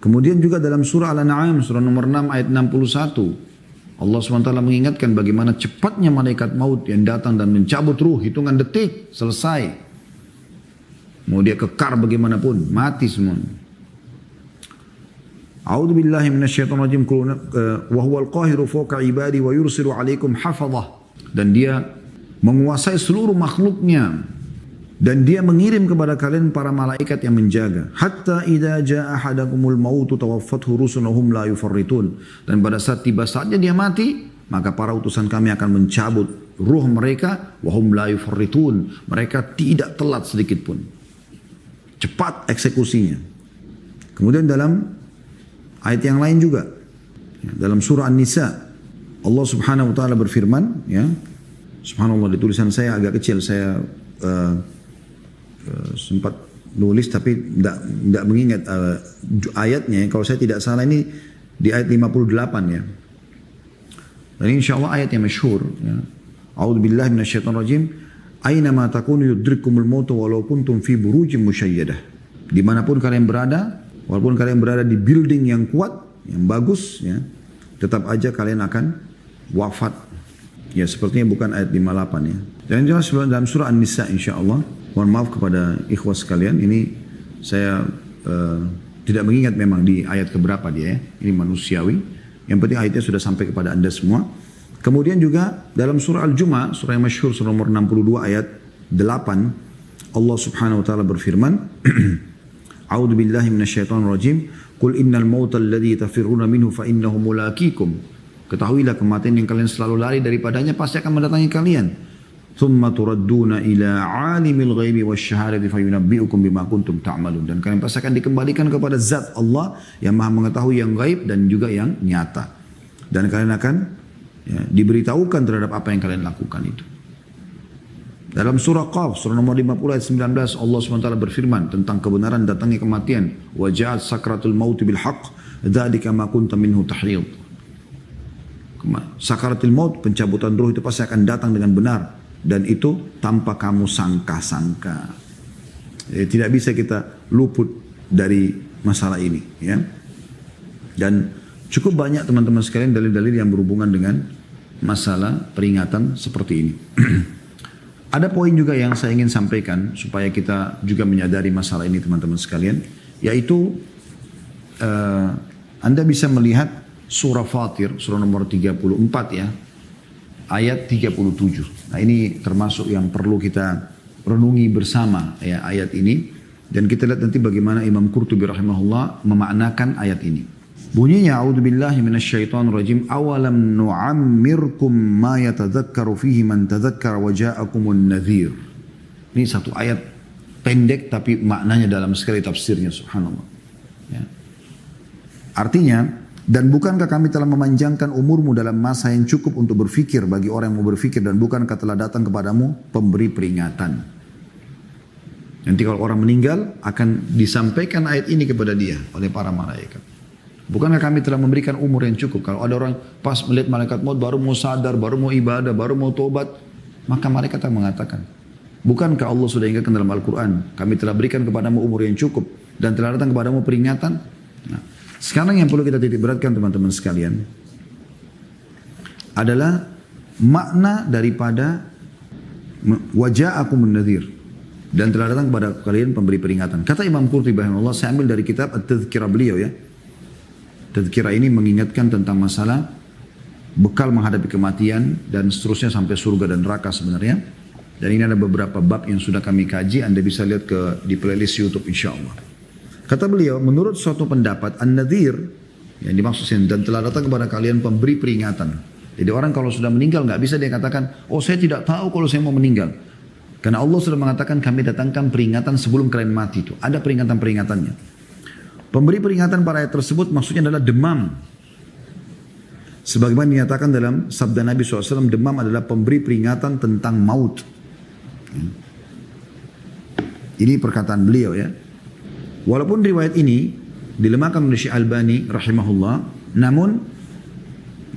Kemudian juga dalam surah Al-An'am, surah nomor 6 ayat 61. Allah SWT mengingatkan bagaimana cepatnya malaikat maut yang datang dan mencabut ruh, hitungan detik, selesai. Mau dia kekar bagaimanapun, mati semua. A'udzu billahi minasyaitonir rajim. Wa huwal qahiru fawqa ibadi wa yursilu 'alaikum hafadhah. Dan dia menguasai seluruh makhluknya. Dan dia mengirim kepada kalian para malaikat yang menjaga. Hatta idza jaa ahadakumul mautu tawaffathu rusulun la yufarritun. Dan pada saat tiba saatnya dia mati, maka para utusan kami akan mencabut ruh mereka wa hum la yufarritun. Mereka tidak telat sedikit pun. Cepat eksekusinya. Kemudian dalam ayat yang lain juga, dalam surah An-Nisa, Allah Subhanahu wa taala berfirman, ya. Subhanallah, di tulisan saya agak kecil, saya sempat nulis tapi tidak mengingat ayatnya. Kalau saya tidak salah ini di ayat 58 ya. Dan ini insyaallah ayat yang masyhur ya. A'udzubillahi minasyaitonir rajim. Aina ma takunu yudrikumul maut walau kuntum fi burujin musyayyadah. Dimanapun kalian berada, walaupun kalian berada di building yang kuat, yang bagus ya, tetap aja kalian akan wafat. Ya, sepertinya bukan ayat 58 ya. Dan jelas dalam surah An-Nisa insyaallah. Mohon maaf kepada ikhwas sekalian, ini saya tidak mengingat memang di ayat keberapa dia ya. Ini manusiawi. Yang penting ayatnya sudah sampai kepada Anda semua. Kemudian juga dalam surah Al-Jumu'ah, surah yang masyhur, surah nomor 62 ayat 8, Allah Subhanahu wa taala berfirman, A'udzu billahi minasyaitonir rajim. Qul innal mautal ladzi tafirruna minhu fa innahu mulaqikum. Ketahuilah kematian yang kalian selalu lari daripadanya pasti akan mendatangi kalian. Thumma turadduna ila alimil ghaibi wasyahadati fayunabbi'ukum bima kuntum ta'malun. Dan kalian pasti akan dikembalikan kepada zat Allah yang maha mengetahui yang gaib dan juga yang nyata. Dan kalian akan ya, diberitahukan terhadap apa yang kalian lakukan itu. Dalam surah Qaf, surah nomor 50 ayat 19, Allah SWT berfirman tentang kebenaran datangnya kematian. Wa ja'at sakratul mauti bil haqq, dzalika ma kunta minhu tahriyud. Sakaratul maut, pencabutan ruh itu pasti akan datang dengan benar. Dan itu tanpa kamu sangka-sangka. Tidak bisa kita luput dari masalah ini. Ya. Dan cukup banyak teman-teman sekalian dalil-dalil yang berhubungan dengan masalah peringatan seperti ini. Ada poin juga yang saya ingin sampaikan supaya kita juga menyadari masalah ini teman-teman sekalian. Yaitu Anda bisa melihat surah Fatir, surah nomor 34 ya. Ayat 37. Nah ini termasuk yang perlu kita renungi bersama ya ayat ini. Dan kita lihat nanti bagaimana Imam Qurtubi rahimahullah memaknakan ayat ini. Bunyinya a'udzubillahi minasyaitonir rajim. Awalam nu'ammirkum ma yatadzakkaru fihi man tadzakkara wa ja'akumun nadhir. Ini satu ayat pendek tapi maknanya dalam sekali tafsirnya, subhanallah. Ya. Artinya, dan bukankah kami telah memanjangkan umurmu dalam masa yang cukup untuk berfikir bagi orang yang mau berfikir, dan bukankah telah datang kepadamu pemberi peringatan. Nanti kalau orang meninggal akan disampaikan ayat ini kepada dia oleh para malaikat. Bukankah kami telah memberikan umur yang cukup? Kalau ada orang pas melihat malaikat maut baru mau sadar, baru mau ibadah, baru mau tobat, maka malaikat akan mengatakan, bukankah Allah sudah ingatkan dalam Al-Quran, kami telah berikan kepadamu umur yang cukup dan telah datang kepadamu peringatan. Nah, sekarang yang perlu kita titik beratkan teman-teman sekalian adalah makna daripada waja'akumun nadhir, dan telah datang kepada kalian pemberi peringatan. Kata Imam Qurtubi rahimahullah, saya ambil dari kitab At-Tadhkirah beliau ya. Tadhkirah ini mengingatkan tentang masalah bekal menghadapi kematian dan seterusnya sampai surga dan neraka sebenarnya. Dan ini ada beberapa bab yang sudah kami kaji, Anda bisa lihat di playlist YouTube insyaAllah. Kata beliau, menurut suatu pendapat, An-Nadhir, yang dimaksud dan telah datang kepada kalian pemberi peringatan. Jadi orang kalau sudah meninggal nggak bisa dia katakan, oh saya tidak tahu kalau saya mau meninggal. Karena Allah sudah mengatakan kami datangkan peringatan sebelum kalian mati itu. Ada peringatan-peringatannya. Pemberi peringatan pada ayat tersebut maksudnya adalah demam. Sebagaimana dinyatakan dalam sabda Nabi SAW, demam adalah pemberi peringatan tentang maut. Ini perkataan beliau ya. Walaupun riwayat ini dilemahkan oleh Syekh Albani rahimahullah, namun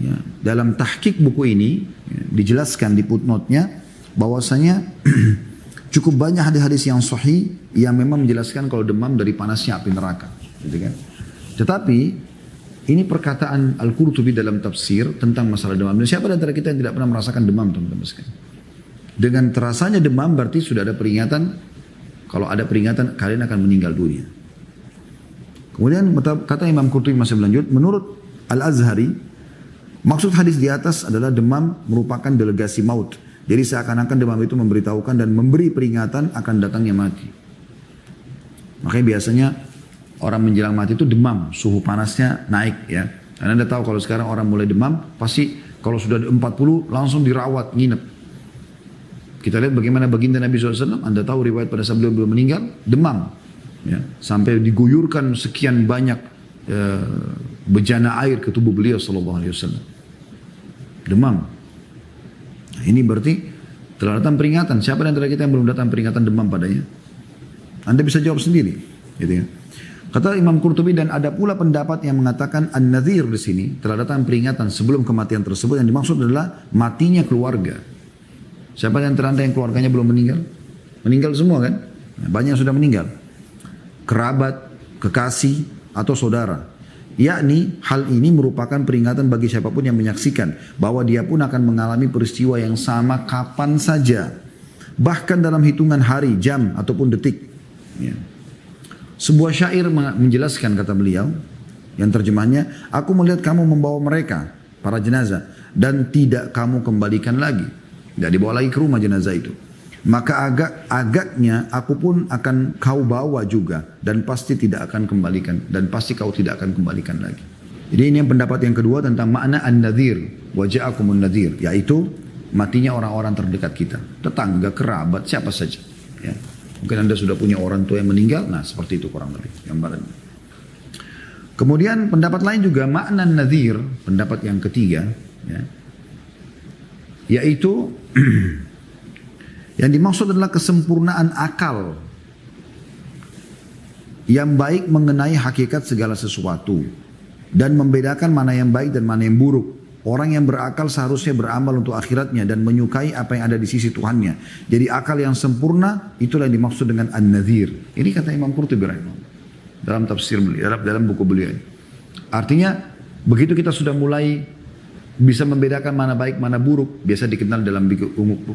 ya, dalam tahqiq buku ini ya, dijelaskan di footnote-nya bahwasanya cukup banyak hadis-hadis yang sahih yang memang menjelaskan kalau demam dari panasnya api neraka. Gitu kan? Tetapi ini perkataan Al-Qurtubi dalam tafsir tentang masalah demam. Dan siapa di antara kita yang tidak pernah merasakan demam, teman-teman sekalian? Dengan terasanya demam berarti sudah ada peringatan. Kalau ada peringatan kalian akan meninggal dunia. Kemudian kata Imam Qurtubi masih berlanjut, menurut Al-Azhari, maksud hadis di atas adalah demam merupakan delegasi maut. Jadi seakan-akan demam itu memberitahukan dan memberi peringatan akan datangnya mati. Makanya biasanya orang menjelang mati itu demam, suhu panasnya naik ya. Dan Anda tahu kalau sekarang orang mulai demam, pasti kalau sudah 40 langsung dirawat, nginep. Kita lihat bagaimana baginda Nabi SAW, Anda tahu riwayat pada saat beliau meninggal, demam. Ya, sampai diguyurkan sekian banyak bejana air ke tubuh beliau SAW. Demam. Nah, ini berarti telah datang peringatan. Siapa di antara kita yang belum datang peringatan demam padanya? Anda bisa jawab sendiri. Gitu ya. Kata Imam Qurtubi, dan ada pula pendapat yang mengatakan An-Nadhir di sini telah datang peringatan sebelum kematian tersebut, yang dimaksud adalah matinya keluarga. Siapa yang teranda yang keluarganya belum meninggal? Meninggal semua kan? Nah, banyak yang sudah meninggal. Kerabat, kekasih, atau saudara. Yakni hal ini merupakan peringatan bagi siapapun yang menyaksikan bahwa dia pun akan mengalami peristiwa yang sama kapan saja. Bahkan dalam hitungan hari, jam, ataupun detik. Ya. Sebuah syair menjelaskan, kata beliau, yang terjemahnya, aku melihat kamu membawa mereka, para jenazah, dan tidak kamu kembalikan lagi. Tidak dibawa lagi ke rumah jenazah itu. Maka agaknya aku pun akan kau bawa juga, dan pasti tidak akan kembalikan, dan pasti kau tidak akan kembalikan lagi. Jadi ini yang pendapat yang kedua tentang makna an-nadhir, waja'akumun nadhir, yaitu matinya orang-orang terdekat kita, tetangga, kerabat, siapa saja. Ya. Mungkin Anda sudah punya orang tua yang meninggal, nah seperti itu kurang lebih gambarannya. Kemudian pendapat lain juga makna nadhir, pendapat yang ketiga, ya, yaitu yang dimaksud adalah kesempurnaan akal yang baik mengenai hakikat segala sesuatu dan membedakan mana yang baik dan mana yang buruk. Orang yang berakal seharusnya beramal untuk akhiratnya dan menyukai apa yang ada di sisi Tuhannya. Jadi akal yang sempurna itulah yang dimaksud dengan an-nadhir. Ini kata Imam Qurtubi dalam tafsir beliau, dalam buku beliau. Artinya begitu kita sudah mulai bisa membedakan mana baik mana buruk, biasa dikenal dalam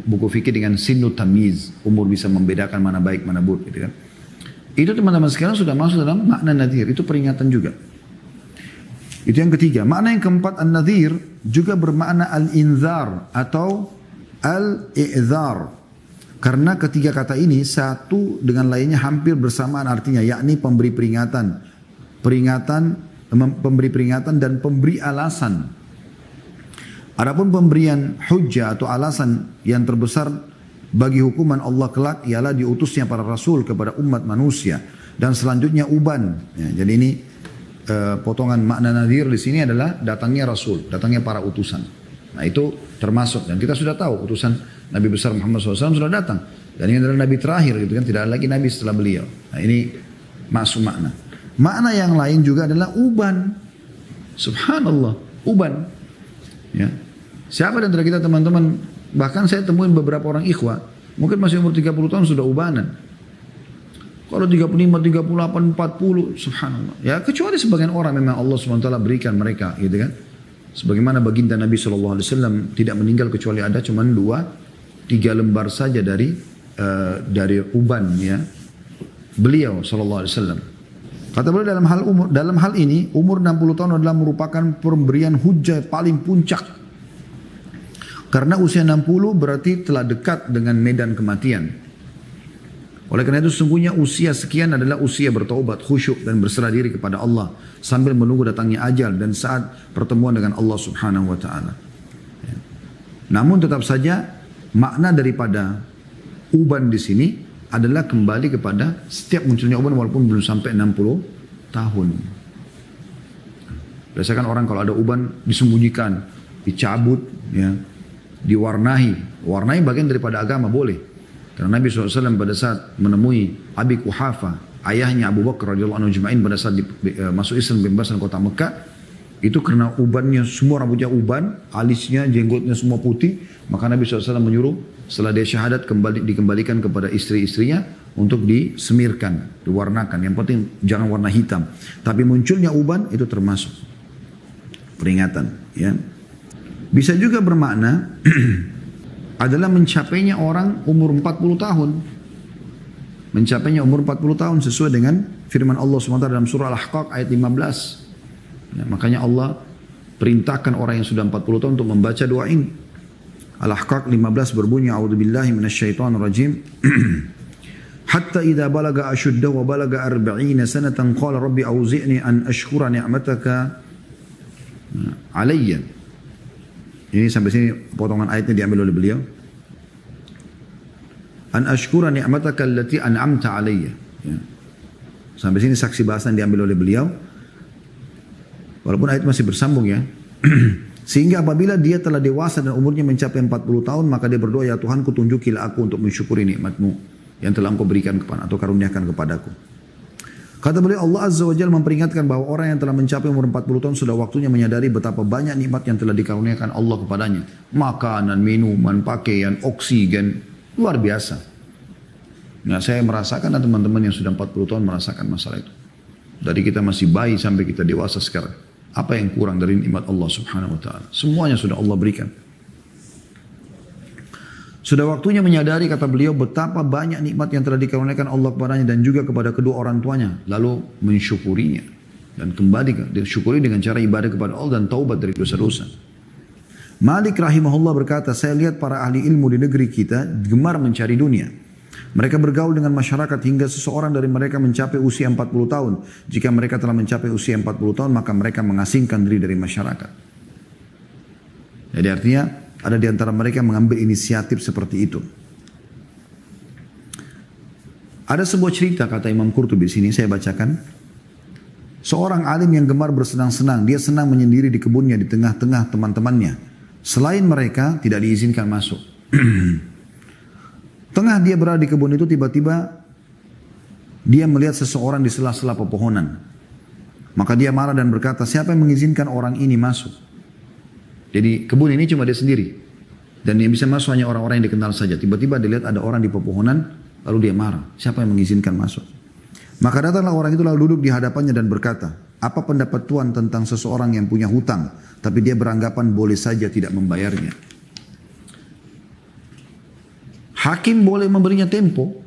buku fikih dengan sinu tamyiz, umur bisa membedakan mana baik mana buruk, gitu kan. Itu teman-teman sekarang sudah masuk dalam makna nadhir, itu peringatan juga. Itu yang ketiga. Makna yang keempat, an-nadhir juga bermakna al-inzar atau al-i'zar. Karena ketiga kata ini satu dengan lainnya hampir bersamaan artinya, yakni pemberi peringatan, pemberi peringatan dan pemberi alasan. Adapun pemberian hujjah atau alasan yang terbesar bagi hukuman Allah kelak ialah diutusnya para rasul kepada umat manusia dan selanjutnya uban. Ya, jadi ini potongan makna nadhir di sini adalah datangnya rasul, datangnya para utusan. Nah itu termasuk, dan kita sudah tahu utusan Nabi besar Muhammad SAW sudah datang. Dan ini adalah Nabi terakhir gitu kan, tidak ada lagi Nabi setelah beliau. Nah ini masuk makna. Makna yang lain juga adalah uban. Subhanallah, uban. Ya. Siapa di antara kita teman-teman, bahkan saya temuin beberapa orang ikhwah, mungkin masih umur 30 tahun sudah ubanan. Kalau 35, 38, 40, subhanallah. Ya kecuali sebagian orang memang Allah SWT berikan mereka gitu kan. Sebagaimana baginda Nabi SAW tidak meninggal kecuali ada cuma 2-3 lembar saja dari uban ya. Beliau SAW. Kata beliau dalam hal ini umur 60 tahun adalah merupakan pemberian hujah paling puncak. Karena usia 60 berarti telah dekat dengan medan kematian. Oleh karena itu sesungguhnya usia sekian adalah usia bertaubat, khusyuk dan berserah diri kepada Allah sambil menunggu datangnya ajal dan saat pertemuan dengan Allah Subhanahu wa taala. Ya. Namun tetap saja makna daripada uban di sini adalah kembali kepada setiap munculnya uban walaupun belum sampai 60 tahun. Biasakan orang kalau ada uban disembunyikan, dicabut, ya, diwarnai bagian daripada agama boleh. Karena Nabi SAW pada saat menemui Abi Quhafa, ayahnya Abu Bakar radhiyallahu anhu ajma'in pada saat masuk Islam pembebasan kota Mekah, itu karena ubannya semua rambutnya uban, alisnya, jenggotnya semua putih, maka Nabi SAW menyuruh setelah dia syahadat dikembalikan kepada istri-istrinya untuk disemirkan, diwarnakan. Yang penting jangan warna hitam. Tapi munculnya uban itu termasuk peringatan. Ya. Bisa juga bermakna adalah mencapainya orang umur 40 tahun. Mencapainya umur 40 tahun sesuai dengan firman Allah SWT dalam surah Al-Ahqaq ayat 15. Ya, makanya Allah perintahkan orang yang sudah 40 tahun untuk membaca doa ini. Al-Ahqaq 15 berbunyi, A'udzubillahi minasyaitonirrajim. Hatta idza balaga ashuddahu wa balaga 40 sanatan qala rabbi auzi'ni an ashkura ni'mataka alayya. Ini sampai sini potongan ayatnya diambil oleh beliau. An ashkura ni'mataka allati an'amta alayya. Ya. Sampai sini saksi bahasan diambil oleh beliau. Walaupun ayat masih bersambung ya. Sehingga apabila dia telah dewasa dan umurnya mencapai 40 tahun, maka dia berdoa, ya Tuhanku tunjukilah aku untuk mensyukuri nikmatmu yang telah engkau berikan kepada atau karuniakan kepadaku. Kata beliau, Allah Azza wa Jalla memperingatkan bahwa orang yang telah mencapai umur 40 tahun sudah waktunya menyadari betapa banyak nikmat yang telah dikaruniakan Allah kepadanya. Makanan, minuman, pakaian, oksigen, luar biasa. Nah, saya merasakan dan teman-teman yang sudah 40 tahun merasakan masalah itu. Dari kita masih bayi sampai kita dewasa sekarang. Apa yang kurang dari nikmat Allah Subhanahu wa taala? Semuanya sudah Allah berikan. Sudah waktunya menyadari, kata beliau, betapa banyak nikmat yang telah dikaruniakan Allah kepadanya dan juga kepada kedua orang tuanya. Lalu mensyukurinya. Dan kembali disyukuri dengan cara ibadah kepada Allah dan taubat dari dosa-dosa. Malik rahimahullah berkata, saya lihat para ahli ilmu di negeri kita gemar mencari dunia. Mereka bergaul dengan masyarakat hingga seseorang dari mereka mencapai usia 40 tahun. Jika mereka telah mencapai usia 40 tahun, maka mereka mengasingkan diri dari masyarakat. Jadi artinya, ada di antara mereka yang mengambil inisiatif seperti itu. Ada sebuah cerita kata Imam Qurtubi di sini saya bacakan. Seorang alim yang gemar bersenang-senang, dia senang menyendiri di kebunnya di tengah-tengah teman-temannya. Selain mereka tidak diizinkan masuk. Tengah dia berada di kebun itu, tiba-tiba dia melihat seseorang di sela-sela pepohonan. Maka dia marah dan berkata, siapa yang mengizinkan orang ini masuk? Jadi kebun ini cuma dia sendiri. Dan yang bisa masuk hanya orang-orang yang dikenal saja. Tiba-tiba dilihat ada orang di pepohonan, lalu dia marah. Siapa yang mengizinkan masuk? Maka datanglah orang itu lalu duduk di hadapannya dan berkata, apa pendapat Tuhan tentang seseorang yang punya hutang, tapi dia beranggapan boleh saja tidak membayarnya? Hakim boleh memberinya tempo,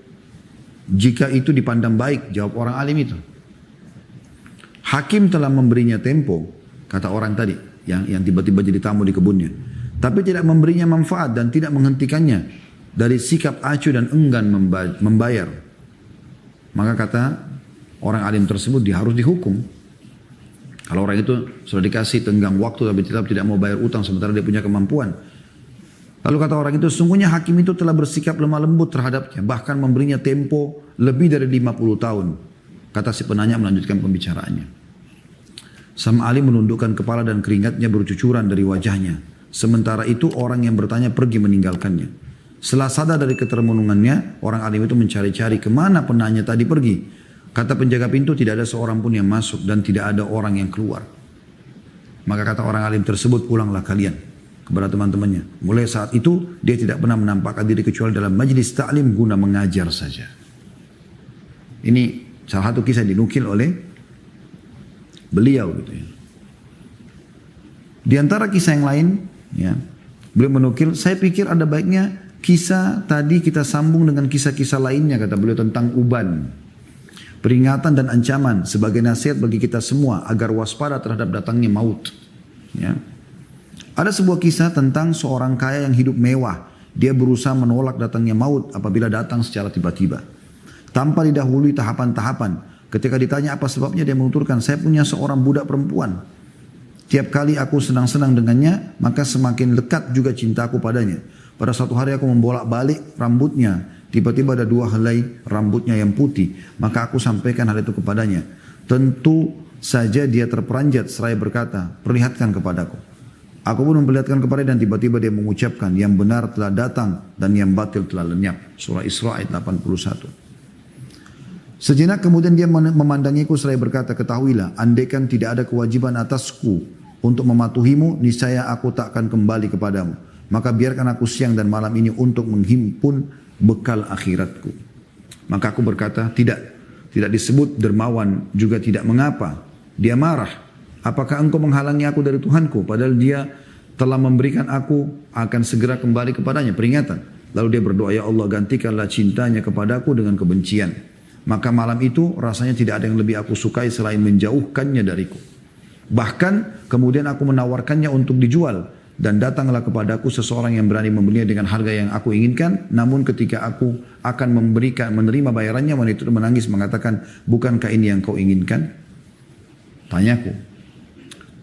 jika itu dipandang baik, jawab orang alim itu. Hakim telah memberinya tempo, kata orang tadi, yang tiba-tiba jadi tamu di kebunnya. Tapi tidak memberinya manfaat dan tidak menghentikannya dari sikap acuh dan enggan membayar. Maka kata orang alim tersebut, dia harus dihukum. Kalau orang itu sudah dikasih tenggang waktu tapi tetap tidak mau bayar utang sementara dia punya kemampuan. Lalu kata orang itu, sungguhnya hakim itu telah bersikap lemah lembut terhadapnya, bahkan memberinya tempo lebih dari 50 tahun. Kata si penanya melanjutkan pembicaraannya. Sang alim menundukkan kepala dan keringatnya bercucuran dari wajahnya. Sementara itu orang yang bertanya pergi meninggalkannya. Setelah sadar dari ketermenungannya, orang alim itu mencari-cari kemana penanya tadi pergi. Kata penjaga pintu, tidak ada seorang pun yang masuk dan tidak ada orang yang keluar. Maka kata orang alim tersebut, pulanglah kalian kepada teman-temannya. Mulai saat itu dia tidak pernah menampakkan diri kecuali dalam majlis ta'lim guna mengajar saja. Ini salah satu kisah dinukil oleh beliau gitu ya. Di antara kisah yang lain ya, beliau menukil, saya pikir ada baiknya kisah tadi kita sambung dengan kisah-kisah lainnya, kata beliau, tentang uban, peringatan dan ancaman sebagai nasihat bagi kita semua agar waspada terhadap datangnya maut ya. Ada sebuah kisah tentang seorang kaya yang hidup mewah. Dia berusaha menolak datangnya maut apabila datang secara tiba-tiba, tanpa didahului tahapan-tahapan. Ketika ditanya apa sebabnya, dia menuturkan, saya punya seorang budak perempuan. Tiap kali aku senang-senang dengannya, maka semakin lekat juga cintaku padanya. Pada suatu hari aku membolak-balik rambutnya. Tiba-tiba ada 2 helai rambutnya yang putih. Maka aku sampaikan hal itu kepadanya. Tentu saja dia terperanjat seraya berkata, perlihatkan kepadaku. Aku pun memperlihatkan kepadanya dan tiba-tiba dia mengucapkan, yang benar telah datang dan yang batil telah lenyap. Surah Isra ayat 81. Sejenak kemudian dia memandangiku seraya berkata, ketahuilah, andaikan tidak ada kewajiban atasku untuk mematuhimu, niscaya aku tak akan kembali kepadamu. Maka biarkan aku siang dan malam ini untuk menghimpun bekal akhiratku. Maka aku berkata, tidak disebut dermawan, juga tidak mengapa. Dia marah. Apakah engkau menghalangi aku dari Tuhanku? Padahal dia telah memberikan aku akan segera kembali kepadanya. Peringatan. Lalu dia berdoa, ya Allah gantikanlah cintanya kepadaku dengan kebencian. Maka malam itu rasanya tidak ada yang lebih aku sukai selain menjauhkannya dariku. Bahkan kemudian aku menawarkannya untuk dijual. Dan datanglah kepadaku seseorang yang berani membelinya dengan harga yang aku inginkan. Namun ketika aku akan menerima bayarannya, wanita itu menangis mengatakan, bukankah ini yang kau inginkan? Tanyaku.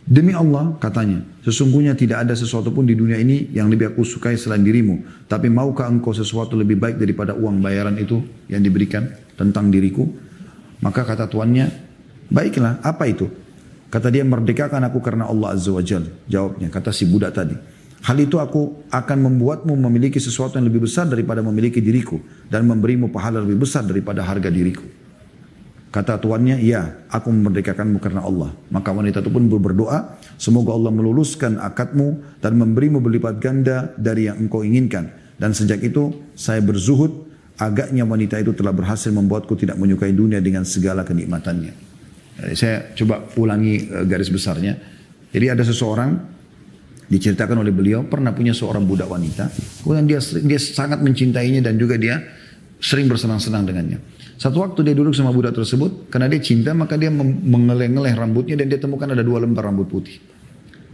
Demi Allah, katanya, sesungguhnya tidak ada sesuatu pun di dunia ini yang lebih aku sukai selain dirimu. Tapi maukah engkau sesuatu lebih baik daripada uang bayaran itu yang diberikan tentang diriku? Maka kata tuannya, baiklah, apa itu? Kata dia, merdekakan aku karena Allah Azza wa Jal. Jawabnya, kata si budak tadi. Hal itu aku akan membuatmu memiliki sesuatu yang lebih besar daripada memiliki diriku. Dan memberimu pahala lebih besar daripada harga diriku. Kata tuannya, ya, aku memerdekakanmu karena Allah. Maka wanita itu pun berdoa, semoga Allah meluluskan akadmu dan memberimu berlipat ganda dari yang engkau inginkan. Dan sejak itu saya berzuhud, agaknya wanita itu telah berhasil membuatku tidak menyukai dunia dengan segala kenikmatannya. Jadi saya coba ulangi garis besarnya. Jadi ada seseorang, diceritakan oleh beliau, pernah punya seorang budak wanita. Kemudian dia sangat mencintainya dan juga dia sering bersenang-senang dengannya. Satu waktu dia duduk sama budak tersebut, karena dia cinta maka dia mengeleng-ngeleng rambutnya dan dia temukan ada 2 lembar rambut putih.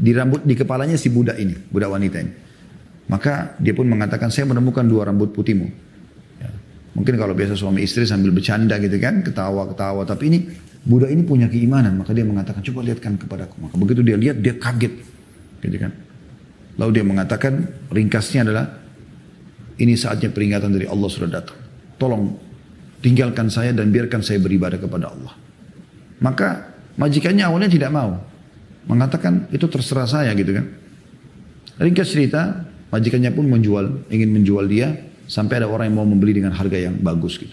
Di kepalanya si budak ini, budak wanita ini. Maka dia pun mengatakan, saya menemukan 2 rambut putihmu. Ya. Mungkin kalau biasa suami istri sambil bercanda gitu kan, ketawa-ketawa. Tapi ini, budak ini punya keimanan. Maka dia mengatakan, coba lihatkan kepadaku. Maka begitu dia lihat, dia kaget. Gitu kan. Lalu dia mengatakan, ringkasnya adalah, ini saatnya peringatan dari Allah sudah datang. Tolong tinggalkan saya dan biarkan saya beribadah kepada Allah. Maka majikannya awalnya tidak mau. Mengatakan itu terserah saya gitu kan. Ringkas cerita, majikannya pun ingin menjual dia sampai ada orang yang mau membeli dengan harga yang bagus gitu.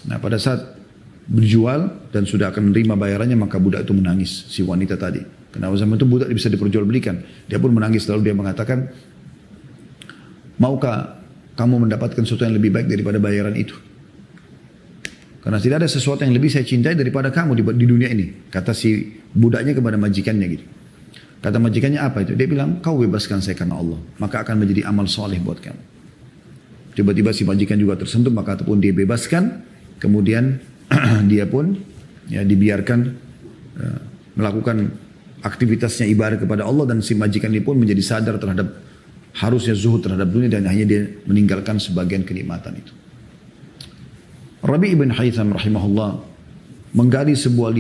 Nah pada saat berjual dan sudah akan menerima bayarannya maka budak itu menangis, si wanita tadi. Karena zaman itu budak bisa diperjualbelikan. Dia pun menangis lalu dia mengatakan, maukah kamu mendapatkan sesuatu yang lebih baik daripada bayaran itu? Karena tidak ada sesuatu yang lebih saya cintai daripada kamu di dunia ini. Kata si budaknya kepada majikannya gitu. Kata majikannya apa itu? Dia bilang, kau bebaskan saya karena Allah. Maka akan menjadi amal soleh buat kamu. Tiba-tiba si majikan juga tersentuh. Maka pun dia bebaskan. Kemudian dia pun ya, dibiarkan melakukan aktivitasnya ibadah kepada Allah. Dan si majikan ini pun menjadi sadar terhadap harusnya zuhud terhadap dunia. Dan hanya dia meninggalkan sebagian kenikmatan itu. Rabi' ibn Haytham rahimahullah menggali sebuah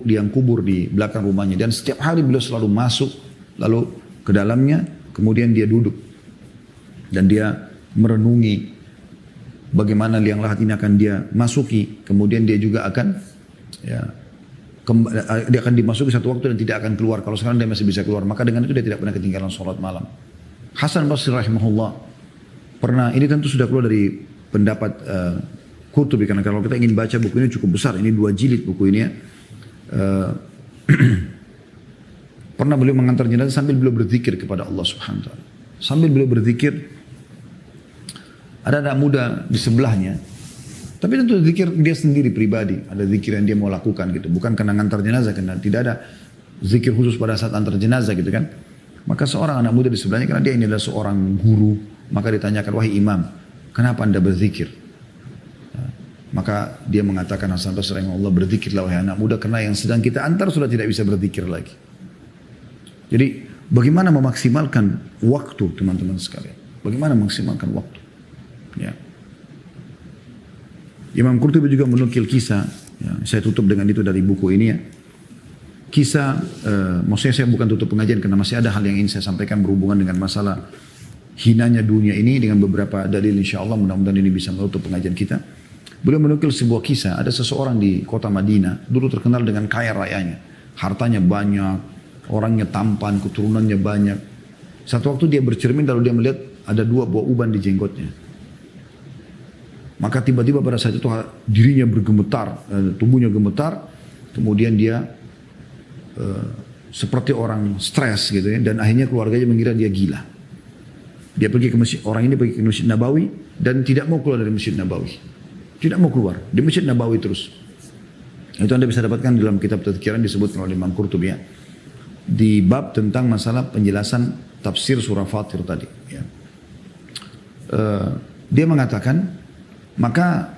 liang kubur di belakang rumahnya dan setiap hari beliau selalu masuk lalu ke dalamnya kemudian dia duduk Dan dia merenungi bagaimana liang lahat ini akan dia masuki. Kemudian dia juga akan ya, dia akan dimasuki satu waktu dan tidak akan keluar. Kalau sekarang dia masih bisa keluar, maka dengan itu dia tidak pernah ketinggalan sholat malam. Hasan Basri rahimahullah pernah, ini tentu sudah keluar dari pendapat Qurtubi, karena kalau kita ingin baca buku ini cukup besar, ini 2 jilid buku ini ya. Pernah beliau mengantar jenazah sambil beliau berzikir kepada Allah Subhanahu wa taala. Sambil beliau berzikir, ada anak muda di sebelahnya. Tapi tentu zikir dia sendiri pribadi, ada zikir yang dia mau lakukan gitu, bukan karena ngantar jenazah, karena tidak ada zikir khusus pada saat antar jenazah gitu kan. Maka seorang anak muda di sebelahnya, karena dia ini adalah seorang guru, maka ditanyakan, wahai imam, kenapa anda berzikir? Maka dia mengatakan, Hasan Basri rahimahullah, berzikirlah wahai anak muda, karena yang sedang kita antar sudah tidak bisa berzikir lagi. Jadi bagaimana memaksimalkan waktu teman-teman sekalian? Bagaimana memaksimalkan waktu? Ya. Imam Qurtubi juga menukil kisah, ya, saya tutup dengan itu dari buku ini ya. Kisah, maksudnya saya bukan tutup pengajian karena masih ada hal yang ingin saya sampaikan berhubungan dengan masalah hinanya dunia ini dengan beberapa dalil, insya Allah mudah-mudahan ini bisa menutup pengajian kita. Beliau menukil sebuah kisah, ada seseorang di kota Madinah, dulu terkenal dengan kaya rayanya, hartanya banyak, orangnya tampan, keturunannya banyak. Satu waktu dia bercermin lalu dia melihat ada 2 buah uban di jenggotnya. Maka tiba-tiba pada saat itu dirinya bergemetar, tubuhnya gemetar, kemudian dia seperti orang stres gitu ya, dan akhirnya keluarganya mengira dia gila. Dia pergi ke masjid, orang ini pergi ke Masjid Nabawi dan tidak mau keluar dari Masjid Nabawi. Tidak mau keluar, di Masjid Nabawi terus. Itu Anda bisa dapatkan dalam kitab Tadhkiran disebut oleh Imam Qurtubi ya. Di bab tentang masalah penjelasan tafsir surah Fatir tadi ya. Dia mengatakan, maka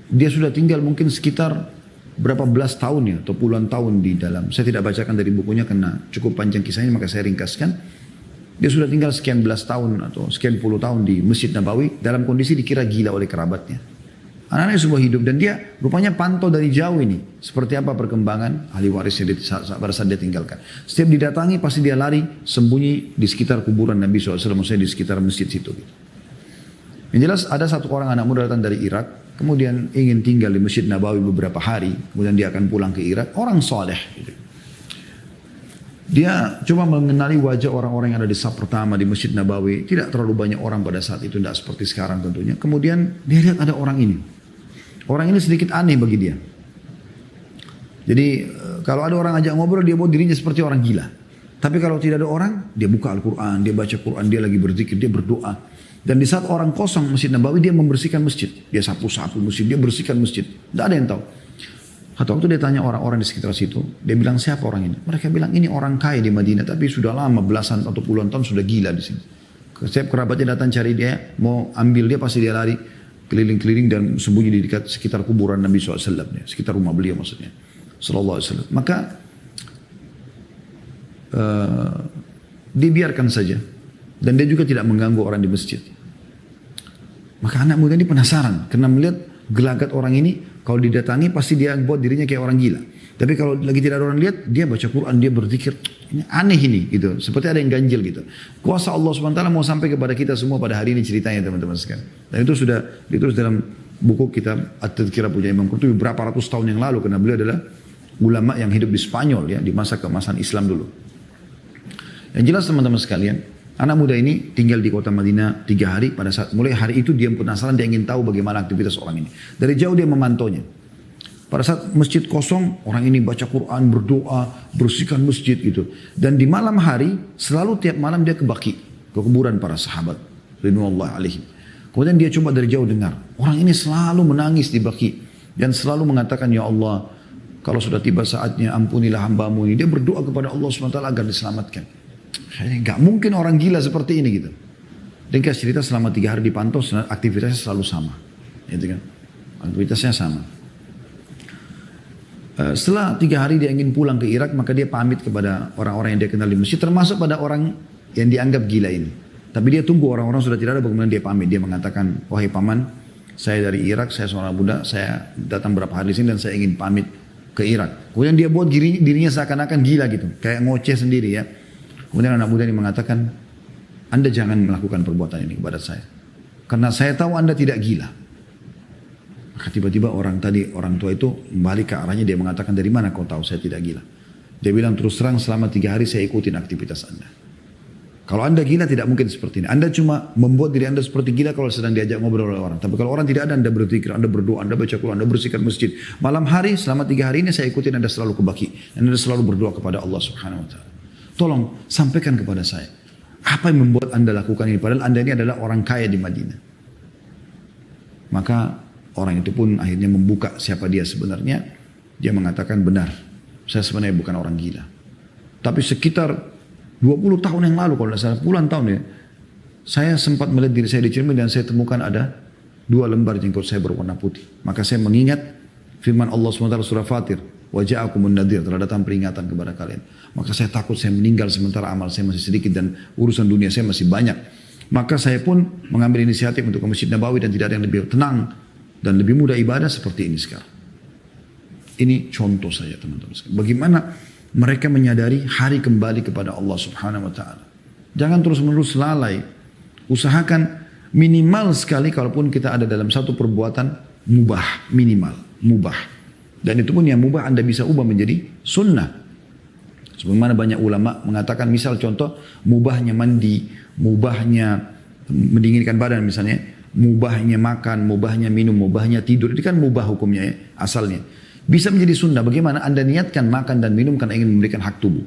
dia sudah tinggal mungkin sekitar berapa belas tahun ya, atau puluhan tahun di dalam. Saya tidak bacakan dari bukunya karena cukup panjang kisahnya, maka saya ringkaskan. Dia sudah tinggal sekian belas tahun atau sekian puluh tahun di Masjid Nabawi dalam kondisi dikira gila oleh kerabatnya. Anak-anaknya semua hidup dan dia rupanya pantau dari jauh ini seperti apa perkembangan ahli warisnya pada saat dia tinggalkan. Setiap didatangi pasti dia lari sembunyi di sekitar kuburan Nabi SAW, maksudnya di sekitar masjid situ. Yang jelas ada satu orang anak muda datang dari Irak, kemudian ingin tinggal di Masjid Nabawi beberapa hari, kemudian dia akan pulang ke Irak. Orang soleh gitu. Dia coba mengenali wajah orang-orang yang ada di saf pertama di Masjid Nabawi. Tidak terlalu banyak orang pada saat itu, tidak seperti sekarang tentunya. Kemudian dia lihat ada orang ini. Orang ini sedikit aneh bagi dia. Jadi kalau ada orang ajak ngobrol, dia buat dirinya seperti orang gila. Tapi kalau tidak ada orang, dia buka Al-Quran, dia baca Quran, dia lagi berzikir, dia berdoa. Dan di saat orang kosong Masjid Nabawi, dia membersihkan masjid. Dia sapu-sapu masjid, dia bersihkan masjid. Tidak ada yang tahu. Satu waktu dia tanya orang-orang di sekitar situ, dia bilang, siapa orang ini? Mereka bilang, ini orang kaya di Madinah, tapi sudah lama, belasan atau puluhan tahun sudah gila di sini. Setiap kerabatnya datang cari dia, mau ambil dia, pasti dia lari keliling-keliling dan sembunyi di dekat sekitar kuburan Nabi SAW, sekitar rumah beliau maksudnya, Sallallahu Alaihi Wasallam. Maka dibiarkan saja, dan dia juga tidak mengganggu orang di masjid. Maka anak muda ini penasaran, karena melihat gelagat orang ini. Kalau didatangi pasti dia buat dirinya kayak orang gila. Tapi kalau lagi tidak ada orang lihat, dia baca Quran, dia berzikir. Ini aneh ini gitu. Seperti ada yang ganjil gitu. Kuasa Allah SWT mau sampai kepada kita semua pada hari ini ceritanya teman-teman sekalian. Dan itu sudah ditulis dalam buku kitab At-Tadhkirah punya Imam Qurtubi berapa ratus tahun yang lalu. Karena beliau adalah ulama yang hidup di Spanyol ya, di masa keemasan Islam dulu. Yang jelas teman-teman sekalian, anak muda ini tinggal di kota Madinah 3 hari. Pada saat mulai hari itu dia penasaran, dia ingin tahu bagaimana aktivitas orang ini. Dari jauh dia memantaunya. Pada saat masjid kosong, orang ini baca Quran, berdoa, bersihkan masjid gitu. Dan di malam hari, selalu tiap malam dia ke Baqi, ke kuburan para sahabat ridwanullah alaihim. Kemudian dia coba dari jauh dengar, orang ini selalu menangis di Baqi dan selalu mengatakan, ya Allah, kalau sudah tiba saatnya ampunilah hambamu ini. Dia berdoa kepada Allah SWT agar diselamatkan. Gak mungkin orang gila seperti ini gitu. Dan kita cerita selama 3 hari dipantau, aktivitasnya selalu sama. Gitu kan? Aktivitasnya sama. Setelah 3 hari dia ingin pulang ke Irak, maka dia pamit kepada orang-orang yang dia kenal di masjid, termasuk pada orang yang dianggap gila ini. Tapi dia tunggu orang-orang sudah tidak ada, bagaimana dia pamit. Dia mengatakan, wahai paman, saya dari Irak, saya seorang budak, saya datang berapa hari di sini dan saya ingin pamit ke Irak. Kemudian dia buat dirinya seakan-akan gila gitu, kayak ngoceh sendiri ya. Kemudian anak muda ini mengatakan, Anda jangan melakukan perbuatan ini kepada saya. Karena saya tahu Anda tidak gila. Maka tiba-tiba orang tua itu kembali ke arahnya, dia mengatakan, dari mana kau tahu saya tidak gila? Dia bilang, terus terang selama 3 hari saya ikutin aktivitas Anda. Kalau Anda gila tidak mungkin seperti ini. Anda cuma membuat diri Anda seperti gila kalau sedang diajak ngobrol oleh orang. Tapi kalau orang tidak ada, Anda berzikir, Anda berdoa, Anda baca Quran, Anda bersihkan masjid. Malam hari selama 3 hari ini saya ikutin Anda selalu ke baki. Dan Anda selalu berdoa kepada Allah Subhanahu Wa Taala. Tolong sampaikan kepada saya. Apa yang membuat Anda lakukan ini? Padahal Anda ini adalah orang kaya di Madinah. Maka orang itu pun akhirnya membuka siapa dia sebenarnya. Dia mengatakan, benar, saya sebenarnya bukan orang gila. Tapi sekitar 20 tahun yang lalu, kalau tidak salah, puluhan tahun ya, saya sempat melihat diri saya di cermin dan saya temukan ada 2 lembar jenggot saya berwarna putih. Maka saya mengingat firman Allah SWT surah Fatir, waja'akumun nadir, telah datang peringatan kepada kalian. Maka saya takut saya meninggal sementara amal saya masih sedikit dan urusan dunia saya masih banyak. Maka saya pun mengambil inisiatif untuk ke Masjid Nabawi dan tidak ada yang lebih tenang dan lebih mudah ibadah seperti ini sekarang. Ini contoh saja teman-teman. Bagaimana mereka menyadari hari kembali kepada Allah Subhanahu Wa Taala. Jangan terus-menerus lalai. Usahakan minimal sekali kalaupun kita ada dalam satu perbuatan mubah, minimal mubah. Dan itu pun yang mubah Anda bisa ubah menjadi sunnah. Sebagaimana banyak ulama mengatakan, misal contoh mubahnya mandi, mubahnya mendinginkan badan misalnya, mubahnya makan, mubahnya minum, mubahnya tidur. Itu kan mubah hukumnya ya, asalnya. Bisa menjadi sunnah. Bagaimana Anda niatkan makan dan minum karena ingin memberikan hak tubuh.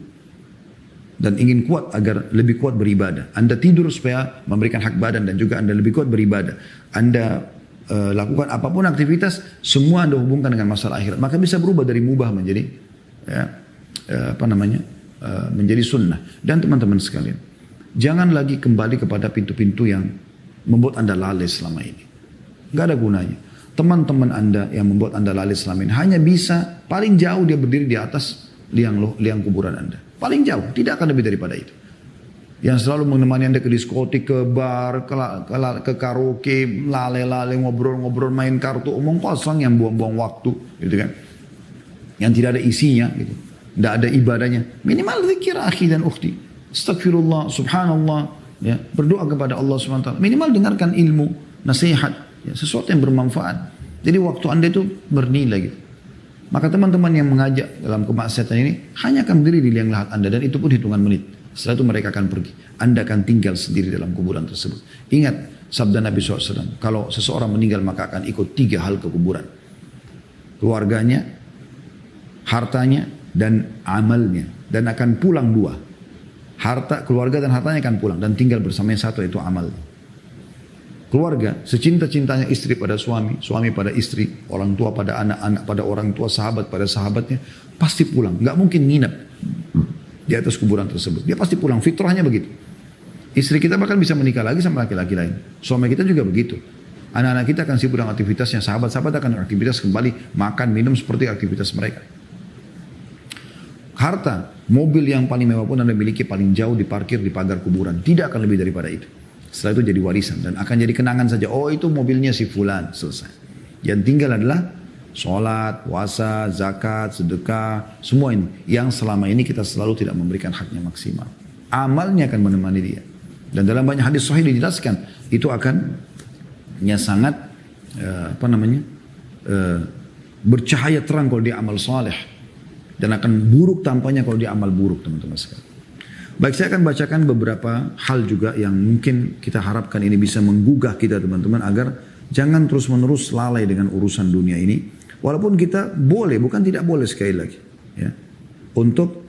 Dan ingin kuat agar lebih kuat beribadah. Anda tidur supaya memberikan hak badan dan juga Anda lebih kuat beribadah. Anda lakukan apapun aktivitas, semua Anda hubungkan dengan masalah akhirat. Maka bisa berubah dari mubah menjadi menjadi sunnah. Dan teman-teman sekalian, jangan lagi kembali kepada pintu-pintu yang membuat Anda lalai selama ini. Gak ada gunanya. Teman-teman Anda yang membuat Anda lalai selama ini hanya bisa paling jauh dia berdiri di atas liang kuburan Anda. Paling jauh, tidak akan lebih daripada itu. Yang selalu menemani Anda ke diskotik, ke bar, ke karaoke, lalai-lalai, ngobrol-ngobrol, main kartu, omong kosong yang buang-buang waktu, gitu kan. Yang tidak ada isinya, gitu. Tidak ada ibadahnya. Minimal zikir akhi dan ukhti. Astagfirullah, subhanallah, ya, berdoa kepada Allah SWT. Minimal dengarkan ilmu, nasihat, ya, sesuatu yang bermanfaat. Jadi waktu Anda itu bernilai gitu. Maka teman-teman yang mengajak dalam kemaksiatan ini hanya akan berdiri di liang lahat Anda dan itu pun hitungan menit. Setelah itu mereka akan pergi. Anda akan tinggal sendiri dalam kuburan tersebut. Ingat sabda Nabi SAW. Kalau seseorang meninggal maka akan ikut 3 hal ke kuburan. Keluarganya, hartanya, dan amalnya. Dan akan pulang 2. Harta, keluarga dan hartanya akan pulang. Dan tinggal bersamanya 1 yaitu amalnya. Keluarga, secinta-cintanya istri pada suami, suami pada istri, orang tua pada anak, anak pada orang tua, sahabat pada sahabatnya, pasti pulang. Gak mungkin nginep di atas kuburan tersebut. Dia pasti pulang, fitrahnya begitu. Istri kita bahkan bisa menikah lagi sama laki-laki lain. Suami kita juga begitu. Anak-anak kita akan sibuk dengan aktivitasnya, sahabat-sahabat akan aktivitas kembali, makan, minum seperti aktivitas mereka. Harta, mobil yang paling mewah pun Anda miliki paling jauh diparkir di pagar kuburan. Tidak akan lebih daripada itu. Setelah itu jadi warisan dan akan jadi kenangan saja. Oh itu mobilnya si fulan, selesai. Yang tinggal adalah sholat, puasa, zakat, sedekah, semua ini. Yang selama ini kita selalu tidak memberikan haknya maksimal. Amalnya akan menemani dia. Dan dalam banyak hadis sahih dijelaskan, itu akan sangat bercahaya terang kalau dia amal saleh. Dan akan buruk tampaknya kalau dia amal buruk, teman-teman sekalian. Baik, saya akan bacakan beberapa hal juga yang mungkin kita harapkan ini bisa menggugah kita teman-teman agar jangan terus-menerus lalai dengan urusan dunia ini. Walaupun kita boleh, bukan tidak boleh sekali lagi, ya, untuk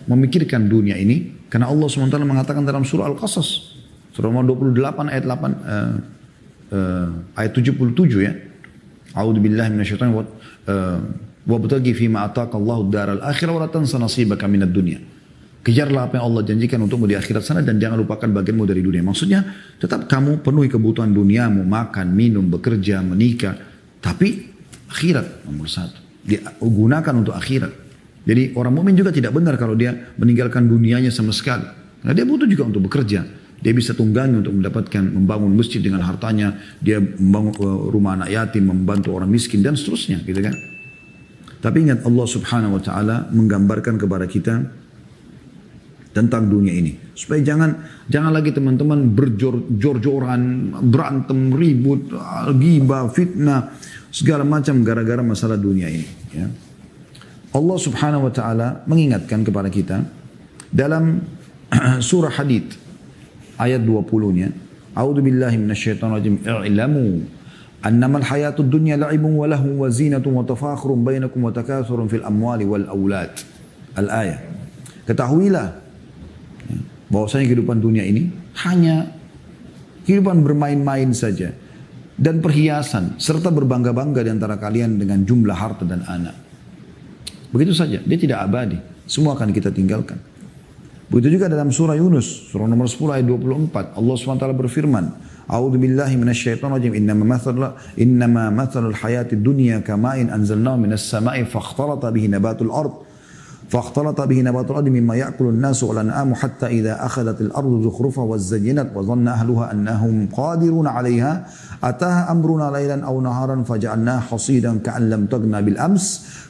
memikirkan dunia ini, karena Allah SWT mengatakan dalam surah Al-Qasas, surah nomor 28 ayat 8 ayat 77 ya. A'udzubillahi minasyaitonir wabtaghi fima ataqallahu daral akhirah wa la tansa nasibaka minad dunya. Kejarlah apa yang Allah janjikan untukmu di akhirat sana dan jangan lupakan bagianmu dari dunia. Maksudnya tetap kamu penuhi kebutuhan duniamu, makan, minum, bekerja, menikah, tapi akhirat nomor 1. Digunakan untuk akhirat. Jadi orang mukmin juga tidak benar kalau dia meninggalkan dunianya sama sekali. Karena dia butuh juga untuk bekerja. Dia bisa tunggangi untuk mendapatkan membangun masjid dengan hartanya, dia membangun rumah anak yatim, membantu orang miskin dan seterusnya, gitu kan. Tapi ingat Allah Subhanahu wa taala menggambarkan kepada kita tentang dunia ini. Supaya jangan lagi teman-teman berjor-joran, berantem, ribut, ghibah, fitnah, segala macam gara-gara masalah dunia ini. Ya. Allah subhanahu wa ta'ala mengingatkan kepada kita dalam surah Hadid ayat 20-nya. A'udzu billahi minasyaitonir rajim. I'lamu annamal hayatud dunya la'ibun wa lahu wa zinatun wa tafakhurun bainakum wa takathurun fil amwali wal aulad. Al-ayah. Ketahuilah bahwasanya kehidupan dunia ini hanya kehidupan bermain-main saja dan perhiasan serta berbangga-bangga di antara kalian dengan jumlah harta dan anak. Begitu saja, dia tidak abadi. Semua akan kita tinggalkan. Begitu juga dalam surah Yunus, surah nomor 10 ayat 24, Allah SWT berfirman, A'udzu billahi minasyaitonir rajim. Innama mathalul hayatid dunya kama'in anzalnahu minas sama'i fakhtalata bihi nabatul ard. فاختلط به نبات الأرض مما يأكل الناس والأنعام حتى إذا أخذت الأرض زخرفها وزينت وظن أهلها أنهم قادرون عليها أتاها أمرنا ليلا أو نهارا فجعلناها حصيدا كأن لم تغن بالأمس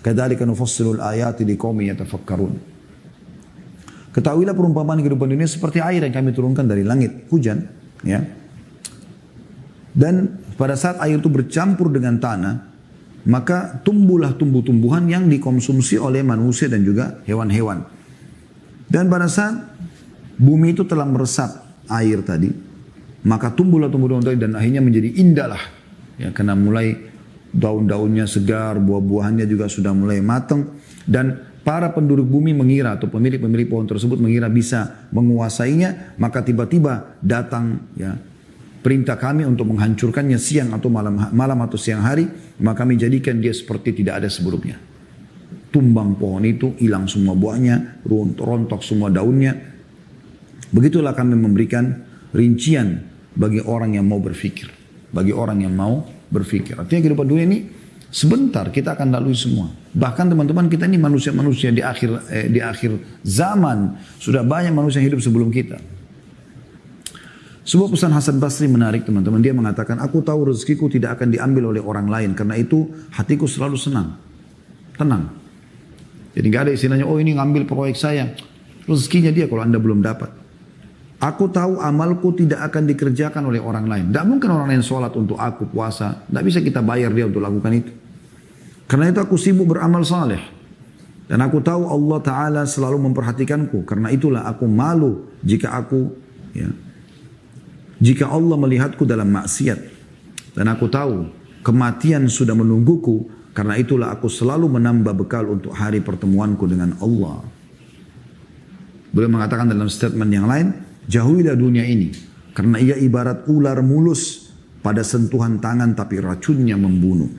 كذلك نفصل الآيات لقوم يتفكرون. Ketahuilah perumpamaan kehidupan dunia seperti air yang kami turunkan dari langit, hujan, ya. Dan pada saat air itu bercampur dengan tanah, maka tumbuhlah tumbuh-tumbuhan yang dikonsumsi oleh manusia dan juga hewan-hewan. Dan pada saat bumi itu telah meresap air tadi, maka tumbuhlah tumbuh-tumbuhan tadi dan akhirnya menjadi indahlah. Ya, karena mulai daun-daunnya segar, buah-buahannya juga sudah mulai matang. Dan para penduduk bumi mengira atau pemilik-pemilik pohon tersebut mengira bisa menguasainya, maka tiba-tiba datang ya perintah kami untuk menghancurkannya siang atau malam atau siang hari, maka kami jadikan dia seperti tidak ada sebelumnya. Tumbang pohon itu, hilang semua buahnya, rontok semua daunnya. Begitulah kami memberikan rincian bagi orang yang mau berfikir. Bagi orang yang mau berfikir. Artinya kehidupan dunia ini sebentar kita akan lalui semua. Bahkan teman-teman kita ini manusia-manusia di akhir zaman. Sudah banyak manusia yang hidup sebelum kita. Sebuah pesan Hasan Basri menarik teman-teman. Dia mengatakan, aku tahu rezekiku tidak akan diambil oleh orang lain. Karena itu hatiku selalu senang. Tenang. Jadi gak ada istilahnya, oh ini ngambil proyek saya. Rezekinya dia kalau anda belum dapat. Aku tahu amalku tidak akan dikerjakan oleh orang lain. Tidak mungkin orang lain sholat untuk aku, puasa. Tidak bisa kita bayar dia untuk lakukan itu. Karena itu aku sibuk beramal saleh. Dan aku tahu Allah Ta'ala selalu memperhatikanku. Karena itulah aku malu jika Allah melihatku dalam maksiat. Dan aku tahu kematian sudah menungguku. Karena itulah aku selalu menambah bekal untuk hari pertemuanku dengan Allah. Beliau mengatakan dalam statement yang lain, jauhilah dunia ini. Karena ia ibarat ular mulus pada sentuhan tangan tapi racunnya membunuh.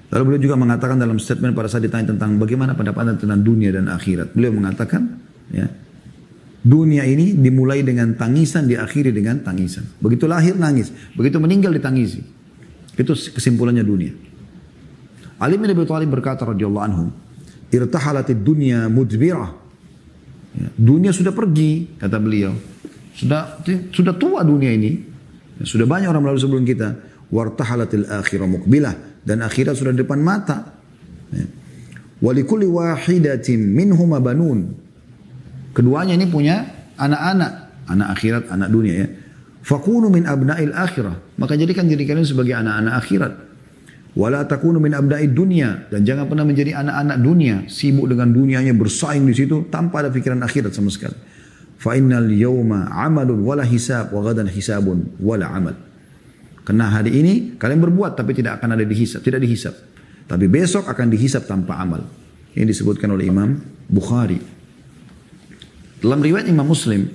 Lalu beliau juga mengatakan dalam statement pada saat ditanya tentang bagaimana pendapat tentang dunia dan akhirat. Beliau mengatakan, ya, dunia ini dimulai dengan tangisan, diakhiri dengan tangisan. Begitu lahir nangis, begitu meninggal ditangisi. Itu kesimpulannya dunia. Ali bin Abi Thalib berkata radhiyallahu anhu, irtahalatid dunya mudbirah. Ya, dunia sudah pergi, kata beliau. Sudah tua dunia ini. Ya, sudah banyak orang melalui sebelum kita. Wartahalatil akhirah muqbilah, dan akhirat sudah di depan mata. Ya. Walikulli wahidatin minhuma banun. Keduanya ini punya anak-anak, anak akhirat, anak dunia ya. Fakunu min abna'il akhirah, maka jadikan diri kalian sebagai anak-anak akhirat. Wala takunu min abna'id dunia, dan jangan pernah menjadi anak-anak dunia, sibuk dengan dunianya, bersaing di situ tanpa ada pikiran akhirat sama sekali. Fa innal yawma 'amalun wala hisab wa ghadan hisabun wala 'amal. Karena hari ini kalian berbuat tapi tidak akan ada dihisab, tidak dihisab. Tapi besok akan dihisab tanpa amal. Ini disebutkan oleh Imam Bukhari. Dalam riwayat Imam Muslim,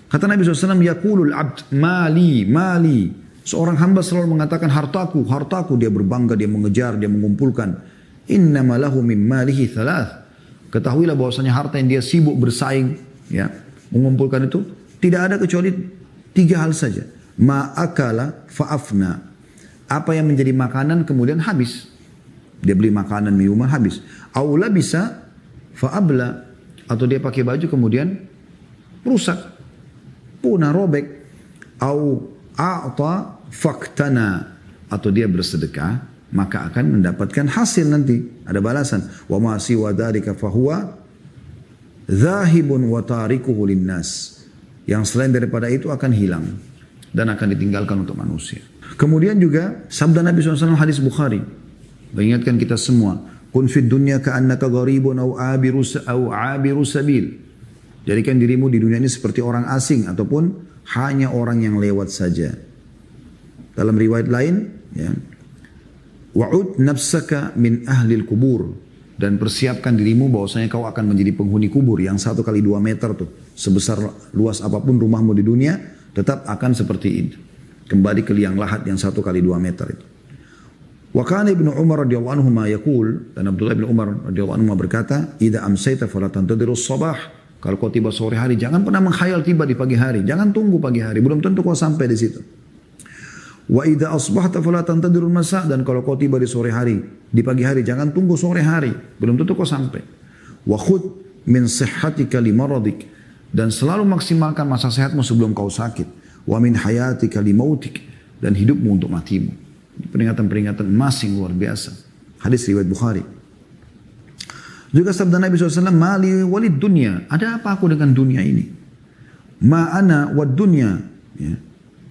kata Nabi SAW, yaqulul abd mali, mali. Seorang hamba selalu mengatakan hartaku, hartaku. Dia berbangga, dia mengejar, dia mengumpulkan. Innama lahu min malihi thalath. Ketahuilah bahwasanya harta yang dia sibuk bersaing, ya, mengumpulkan itu, tidak ada kecuali 3 hal saja. Ma'akala fa'afna. Apa yang menjadi makanan kemudian habis. Dia beli makanan, minuman habis. Aula bisa fa'abla. Atau dia pakai baju kemudian rusak, punah, robek. Au a'ta faktana. Atau dia bersedekah, maka akan mendapatkan hasil nanti. Ada balasan. Wa ma siwa dzalika fahuwa Zahibun wa tarikuhu linnas. Yang selain daripada itu akan hilang dan akan ditinggalkan untuk manusia. Kemudian juga sabda Nabi SAW hadis Bukhari mengingatkan kita semua, kun fid dunya ka'annaka gharibun au abiru sabil. Jadikan dirimu di dunia ini seperti orang asing ataupun hanya orang yang lewat saja. Dalam riwayat lain, ya, wa'ud nafsaka min ahlil kubur, dan persiapkan dirimu bahwasanya kau akan menjadi penghuni kubur yang 1 kali 2 meter tuh, sebesar luas apapun rumahmu di dunia tetap akan seperti itu, kembali ke liang lahat yang 1 kali 2 meter itu. Wa kana Ibnu Umar radhiyallahu anhu ma yaqul, dan Abdullah bin Umar radhiyallahu anhu berkata, idza amsayta fala tantadirus sabah. Kalau kau tiba sore hari, jangan pernah menghayal tiba di pagi hari, jangan tunggu pagi hari, belum tentu kau sampai di situ. Wa idza asbahta fala tantadirul masa, dan kalau kau tiba di sore hari, di pagi hari, jangan tunggu sore hari, belum tentu kau sampai. Wa khudh min sihhatika limaradik, dan selalu maksimalkan masa sehatmu sebelum kau sakit. Wa min hayatika limautik, dan hidupmu untuk matimu. Peringatan-peringatan emas yang luar biasa. Hadis riwayat Bukhari. Juga sabda Nabi SAW, mali walid dunya, ada apa aku dengan dunia ini? Ma'ana wad dunya, ya.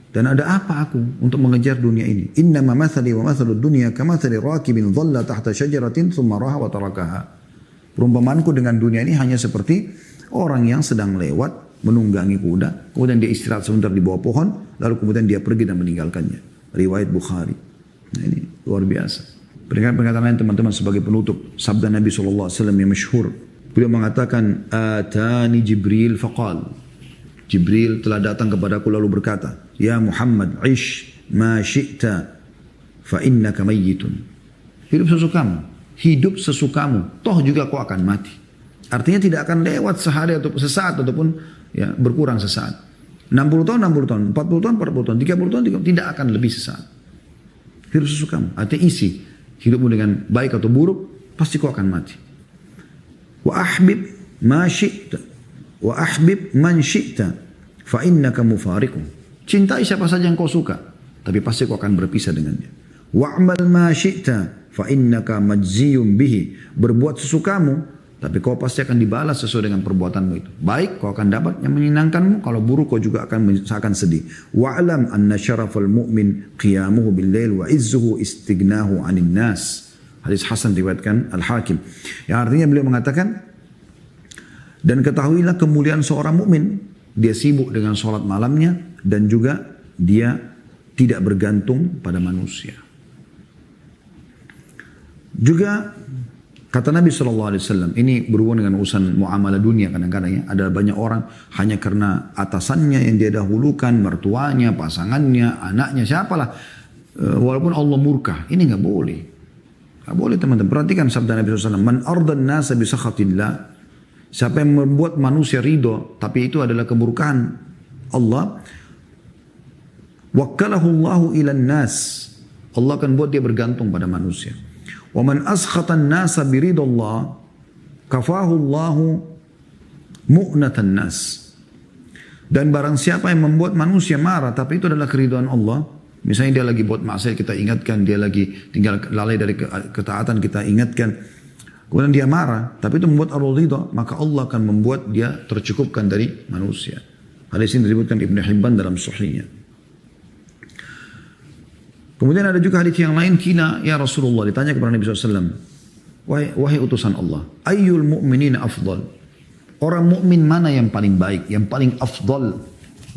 Dan ada apa aku untuk mengejar dunia ini? Innama mathali wa mathalud dunya kamathali rakibin dhalla tahta syajaratin thumma raha wa tarakaha. Perumpamanku dengan dunia ini hanya seperti orang yang sedang lewat menunggangi kuda, kemudian dia istirahat sebentar di bawah pohon, lalu kemudian dia pergi dan meninggalkannya. Riwayat Bukhari. Nah, ini luar biasa. Peringatan lain teman-teman sebagai penutup, sabda Nabi SAW yang masyhur. Beliau mengatakan, atani Jibril faqal. Jibril telah datang kepadaku lalu berkata, ya Muhammad, ish ma syi'ta fa innaka mayyitun. Hidup sesukamu, hidup sesukamu, toh juga kau akan mati. Artinya tidak akan lewat sehari atau sesaat ataupun ya berkurang sesaat. 60 tahun, 60 tahun, 40 tahun, 40 tahun, 30 tahun, tidak akan lebih sesaat. Hidup sesukamu, artinya isi hidupmu dengan baik atau buruk, pasti kau akan mati. Wa ahbib ma syi'ta wa ahbib man syi'ta fa innaka mufariqun. Cintai siapa saja yang kau suka, tapi pasti kau akan berpisah dengannya. Wa'mal ma syi'ta fa innaka majziyun bihi. Berbuat sesukamu, tapi kau pasti akan dibalas sesuai dengan perbuatanmu itu. Baik, kau akan dapat yang menyenangkanmu. Kalau buruk, kau juga akan sedih. Wa'lam anna syarafal mu'min qiyamuhu bil-lail wa izzuhu istignahu 'anil nas. Hadis Hasan riwayatkan Al-Hakim. Yang artinya beliau mengatakan, dan ketahuilah kemuliaan seorang mukmin, dia sibuk dengan sholat malamnya dan juga dia tidak bergantung pada manusia. Juga kata Nabi SAW, ini berhubungan dengan urusan muamalah dunia kadang-kadang ya. Ada banyak orang hanya karena atasannya yang dia dahulukan, mertuanya, pasangannya, anaknya, siapalah. Walaupun Allah murka, ini nggak boleh. Nggak boleh teman-teman. Perhatikan sabda Nabi SAW, man ardan nasa bisakhatillah. Siapa yang membuat manusia ridho, tapi itu adalah kemurkaan Allah. Wakkalahu Allahu ilan nas. Allah akan buat dia bergantung pada manusia. Wa man askhatan nasa biridallah kafahu Allahu mu'natan nas. Dan barang siapa yang membuat manusia marah tapi itu adalah keridhaan Allah, misalnya dia lagi buat maksiat kita ingatkan, dia lagi tinggal lalai dari ketaatan kita ingatkan, kemudian dia marah tapi itu membuat Allah ridha, maka Allah akan membuat dia tercukupkan dari manusia. Hadis ini disebutkan Ibnu Hibban dalam sahihnya. Kemudian ada juga hadis yang lain, kila ya Rasulullah, ditanya kepada Nabi SAW, wahai utusan Allah, ayyul mu'minin afdal, orang mukmin mana yang paling baik, yang paling afdal,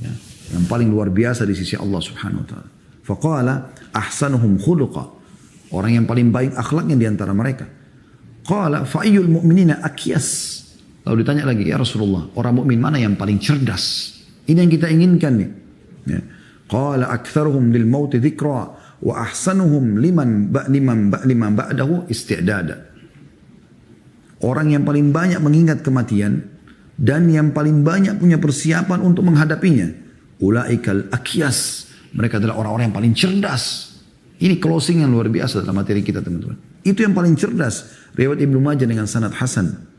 ya, yang paling luar biasa di sisi Allah Subhanahu Wa Taala. Faqala ahsanuhum khuluqa, orang yang paling baik akhlaknya di antara mereka. Qala fa ayyul mu'minina akyas, lalu ditanya lagi, ya Rasulullah, orang mukmin mana yang paling cerdas? Ini yang kita inginkan nih. Ya. Qala aktsaruhum lil mauti dzikra wa ahsanuhum liman ba'dahu isti'dada. Orang yang paling banyak mengingat kematian dan yang paling banyak punya persiapan untuk menghadapinya. Ulaikal akyas. Mereka adalah orang-orang yang paling cerdas. Ini closing yang luar biasa dalam materi kita teman-teman. Itu yang paling cerdas. Riwayat Ibnu Majah dengan sanad hasan.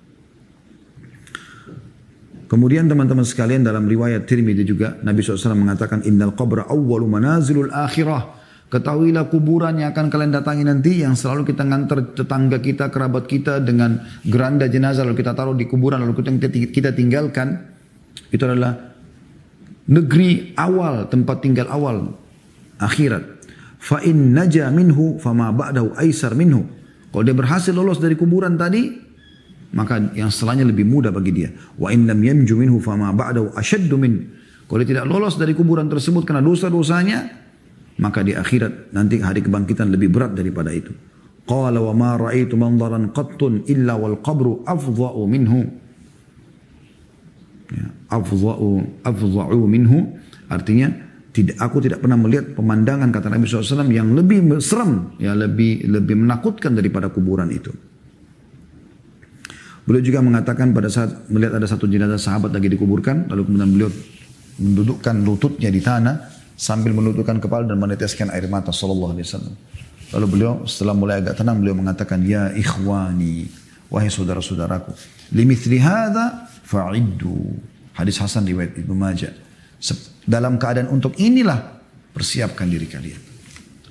Kemudian teman-teman sekalian dalam riwayat Tirmidzi juga Nabi SAW mengatakan innal qabra awwalu manazilul akhirah. Ketahuilah kuburan yang akan kalian datangi nanti, yang selalu kita ngantar tetangga kita, kerabat kita dengan geranda jenazah lalu kita taruh di kuburan lalu kita tinggalkan. Itu adalah negeri awal, tempat tinggal awal akhirat. Fa in naja minhu fama ba'dahu aisar minhu. Kalau dia berhasil lolos dari kuburan tadi, maka yang setelahnya lebih mudah bagi dia. Wa in lam yanju minhu fama ba'dahu ashaddu min. Kalau dia tidak lolos dari kuburan tersebut karena dosa-dosanya, maka di akhirat nanti hari kebangkitan lebih berat daripada itu. Qala wa ma ra'aitu manzaran qattun illa wal qabru afdha'u minhu. Ya, afdha'u minhu artinya aku tidak pernah melihat pemandangan, kata Nabi SAW, yang lebih serem, ya lebih menakutkan daripada kuburan itu. Beliau juga mengatakan pada saat melihat ada satu jenazah sahabat lagi dikuburkan, lalu kemudian beliau mendudukkan lututnya di tanah sambil menundukkan kepala dan meneteskan air mata sallallahu alaihi wasallam. Lalu beliau setelah mulai agak tenang beliau mengatakan, ya ikhwani, wahai saudara-saudaraku, limithli hadza fa'iddu. Hadis hasan riwayat Ibnu Majah. Dalam keadaan untuk inilah persiapkan diri kalian.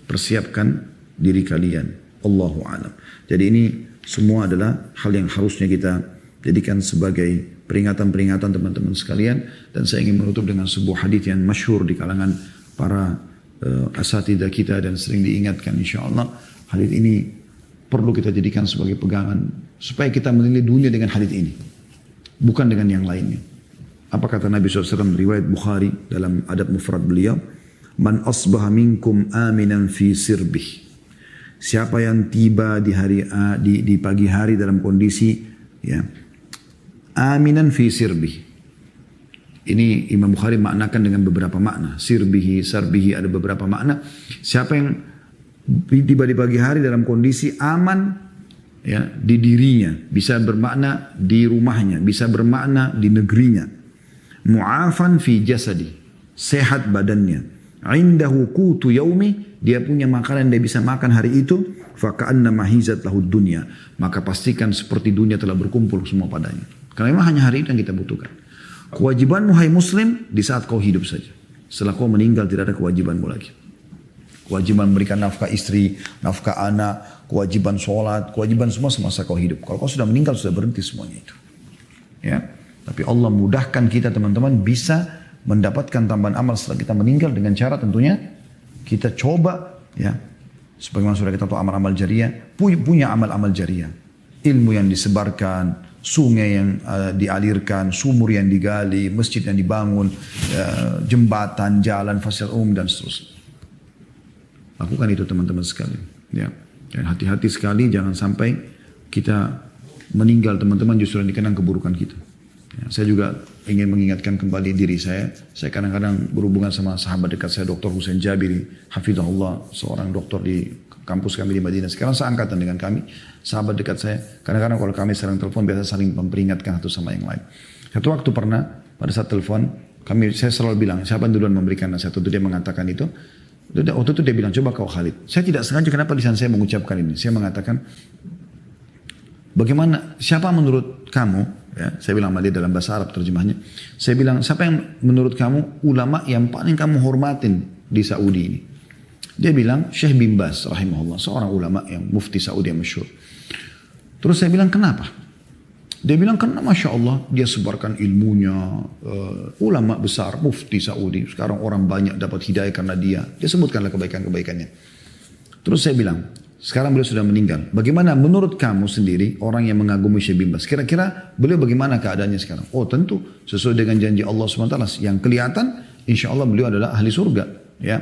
Persiapkan diri kalian. Allahu a'lam. Jadi ini semua adalah hal yang harusnya kita jadikan sebagai peringatan-peringatan teman-teman sekalian. Dan saya ingin menutup dengan sebuah hadis yang masyhur di kalangan para asatidzah kita dan sering diingatkan, insyaallah hadis ini perlu kita jadikan sebagai pegangan supaya kita menilai dunia dengan hadis ini, bukan dengan yang lainnya. Apa kata Nabi SAW riwayat Bukhari dalam adab mufrad beliau, man asbaha minkum aminan fi sirbih. Siapa yang tiba di pagi hari dalam kondisi ya aminan fi sirbih. Ini Imam Bukhari maknakan dengan beberapa makna. Sirbihi, sarbihi, ada beberapa makna. Siapa yang tiba di pagi hari dalam kondisi aman ya di dirinya, bisa bermakna di rumahnya, bisa bermakna di negerinya. Mu'afan fi jasadi, sehat badannya. Indahu qutu yaumi, dia punya makanan dia bisa makan hari itu. Faka'anna mahizat lahud dunya, maka pastikan seperti dunia telah berkumpul semua padanya. Karena memang hanya hari itu yang kita butuhkan. Kewajibanmu hai muslim di saat kau hidup saja. Setelah kau meninggal tidak ada kewajibanmu lagi. Kewajiban memberikan nafkah istri, nafkah anak, kewajiban sholat, kewajiban semua semasa kau hidup. Kalau kau sudah meninggal sudah berhenti semuanya itu. Ya. Tapi Allah mudahkan kita teman-teman bisa mendapatkan tambahan amal setelah kita meninggal dengan cara tentunya kita coba ya. Sebagaimana sudah kita tahu amal-amal jariah, punya amal-amal jariah. Ilmu yang disebarkan, sungai yang dialirkan, sumur yang digali, masjid yang dibangun, jembatan, jalan, fasilitas umum dan seterusnya. Lakukan itu teman-teman sekalian. Ya. Dan hati-hati sekali jangan sampai kita meninggal teman-teman justru yang dikenang keburukan kita. Ya, saya juga ingin mengingatkan kembali diri saya. Saya kadang-kadang berhubungan sama sahabat dekat saya, Dr. Husain Jabiri, hafizahullah, seorang dokter di kampus kami di Madinah. Sekarang seangkatan dengan kami, sahabat dekat saya. Kadang-kadang kalau kami sering telepon, biasa saling memperingatkan satu sama yang lain. Satu waktu pernah, pada saat telepon, saya selalu bilang, siapa yang duluan memberikan nasihat? Itu dia mengatakan itu. Waktu itu dia bilang, coba kau Khalid. Saya tidak sengaja kenapa lisan saya mengucapkan ini. Saya mengatakan, bagaimana, siapa menurut kamu, ya, saya bilang sama dia dalam bahasa Arab terjemahnya. Saya bilang, siapa yang menurut kamu ulama yang paling kamu hormatin di Saudi ini? Dia bilang, Syekh bin Baz rahimahullah, seorang ulama yang mufti Saudi yang masyhur. Terus saya bilang, kenapa? Dia bilang, karena Masya Allah, dia sebarkan ilmunya, ulama besar, mufti Saudi. Sekarang orang banyak dapat hidayah karena dia. Dia sebutkanlah kebaikan-kebaikannya. Terus saya bilang, sekarang beliau sudah meninggal. Bagaimana menurut kamu sendiri orang yang mengagumi Syekh bin Baz? Kira-kira beliau bagaimana keadaannya sekarang? Oh tentu sesuai dengan janji Allah SWT. Yang kelihatan insya Allah beliau adalah ahli surga. Ya.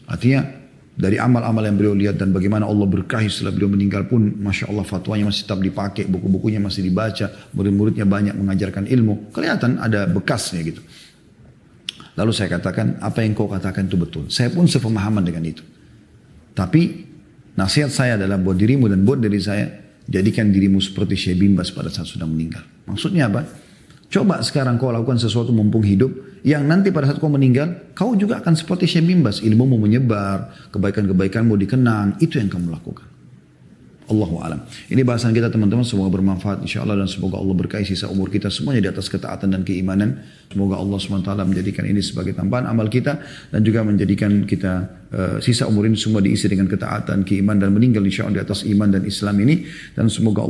Artinya dari amal-amal yang beliau lihat dan bagaimana Allah berkahi setelah beliau meninggal pun Masya Allah fatwanya masih tetap dipakai. Buku-bukunya masih dibaca. Murid-muridnya banyak mengajarkan ilmu. Kelihatan ada bekasnya gitu. Lalu saya katakan apa yang kau katakan itu betul. Saya pun sepemahaman dengan itu. Tapi nasihat saya adalah buat dirimu dan buat diri saya, jadikan dirimu seperti Syekh bin Baz pada saat sudah meninggal. Maksudnya apa? Coba sekarang kau lakukan sesuatu mumpung hidup, yang nanti pada saat kau meninggal, kau juga akan seperti Syekh bin Baz. Ilmumu menyebar, kebaikan-kebaikanmu dikenang, itu yang kamu lakukan. Allahu a'lam. Ini bahasan kita teman-teman, semoga bermanfaat insya Allah dan semoga Allah berkahi sisa umur kita semuanya di atas ketaatan dan keimanan. Semoga Allah SWT menjadikan ini sebagai tambahan amal kita dan juga menjadikan kita sisa umur ini semua diisi dengan ketaatan, keimanan dan meninggal insya Allah di atas iman dan Islam ini, dan semoga Allah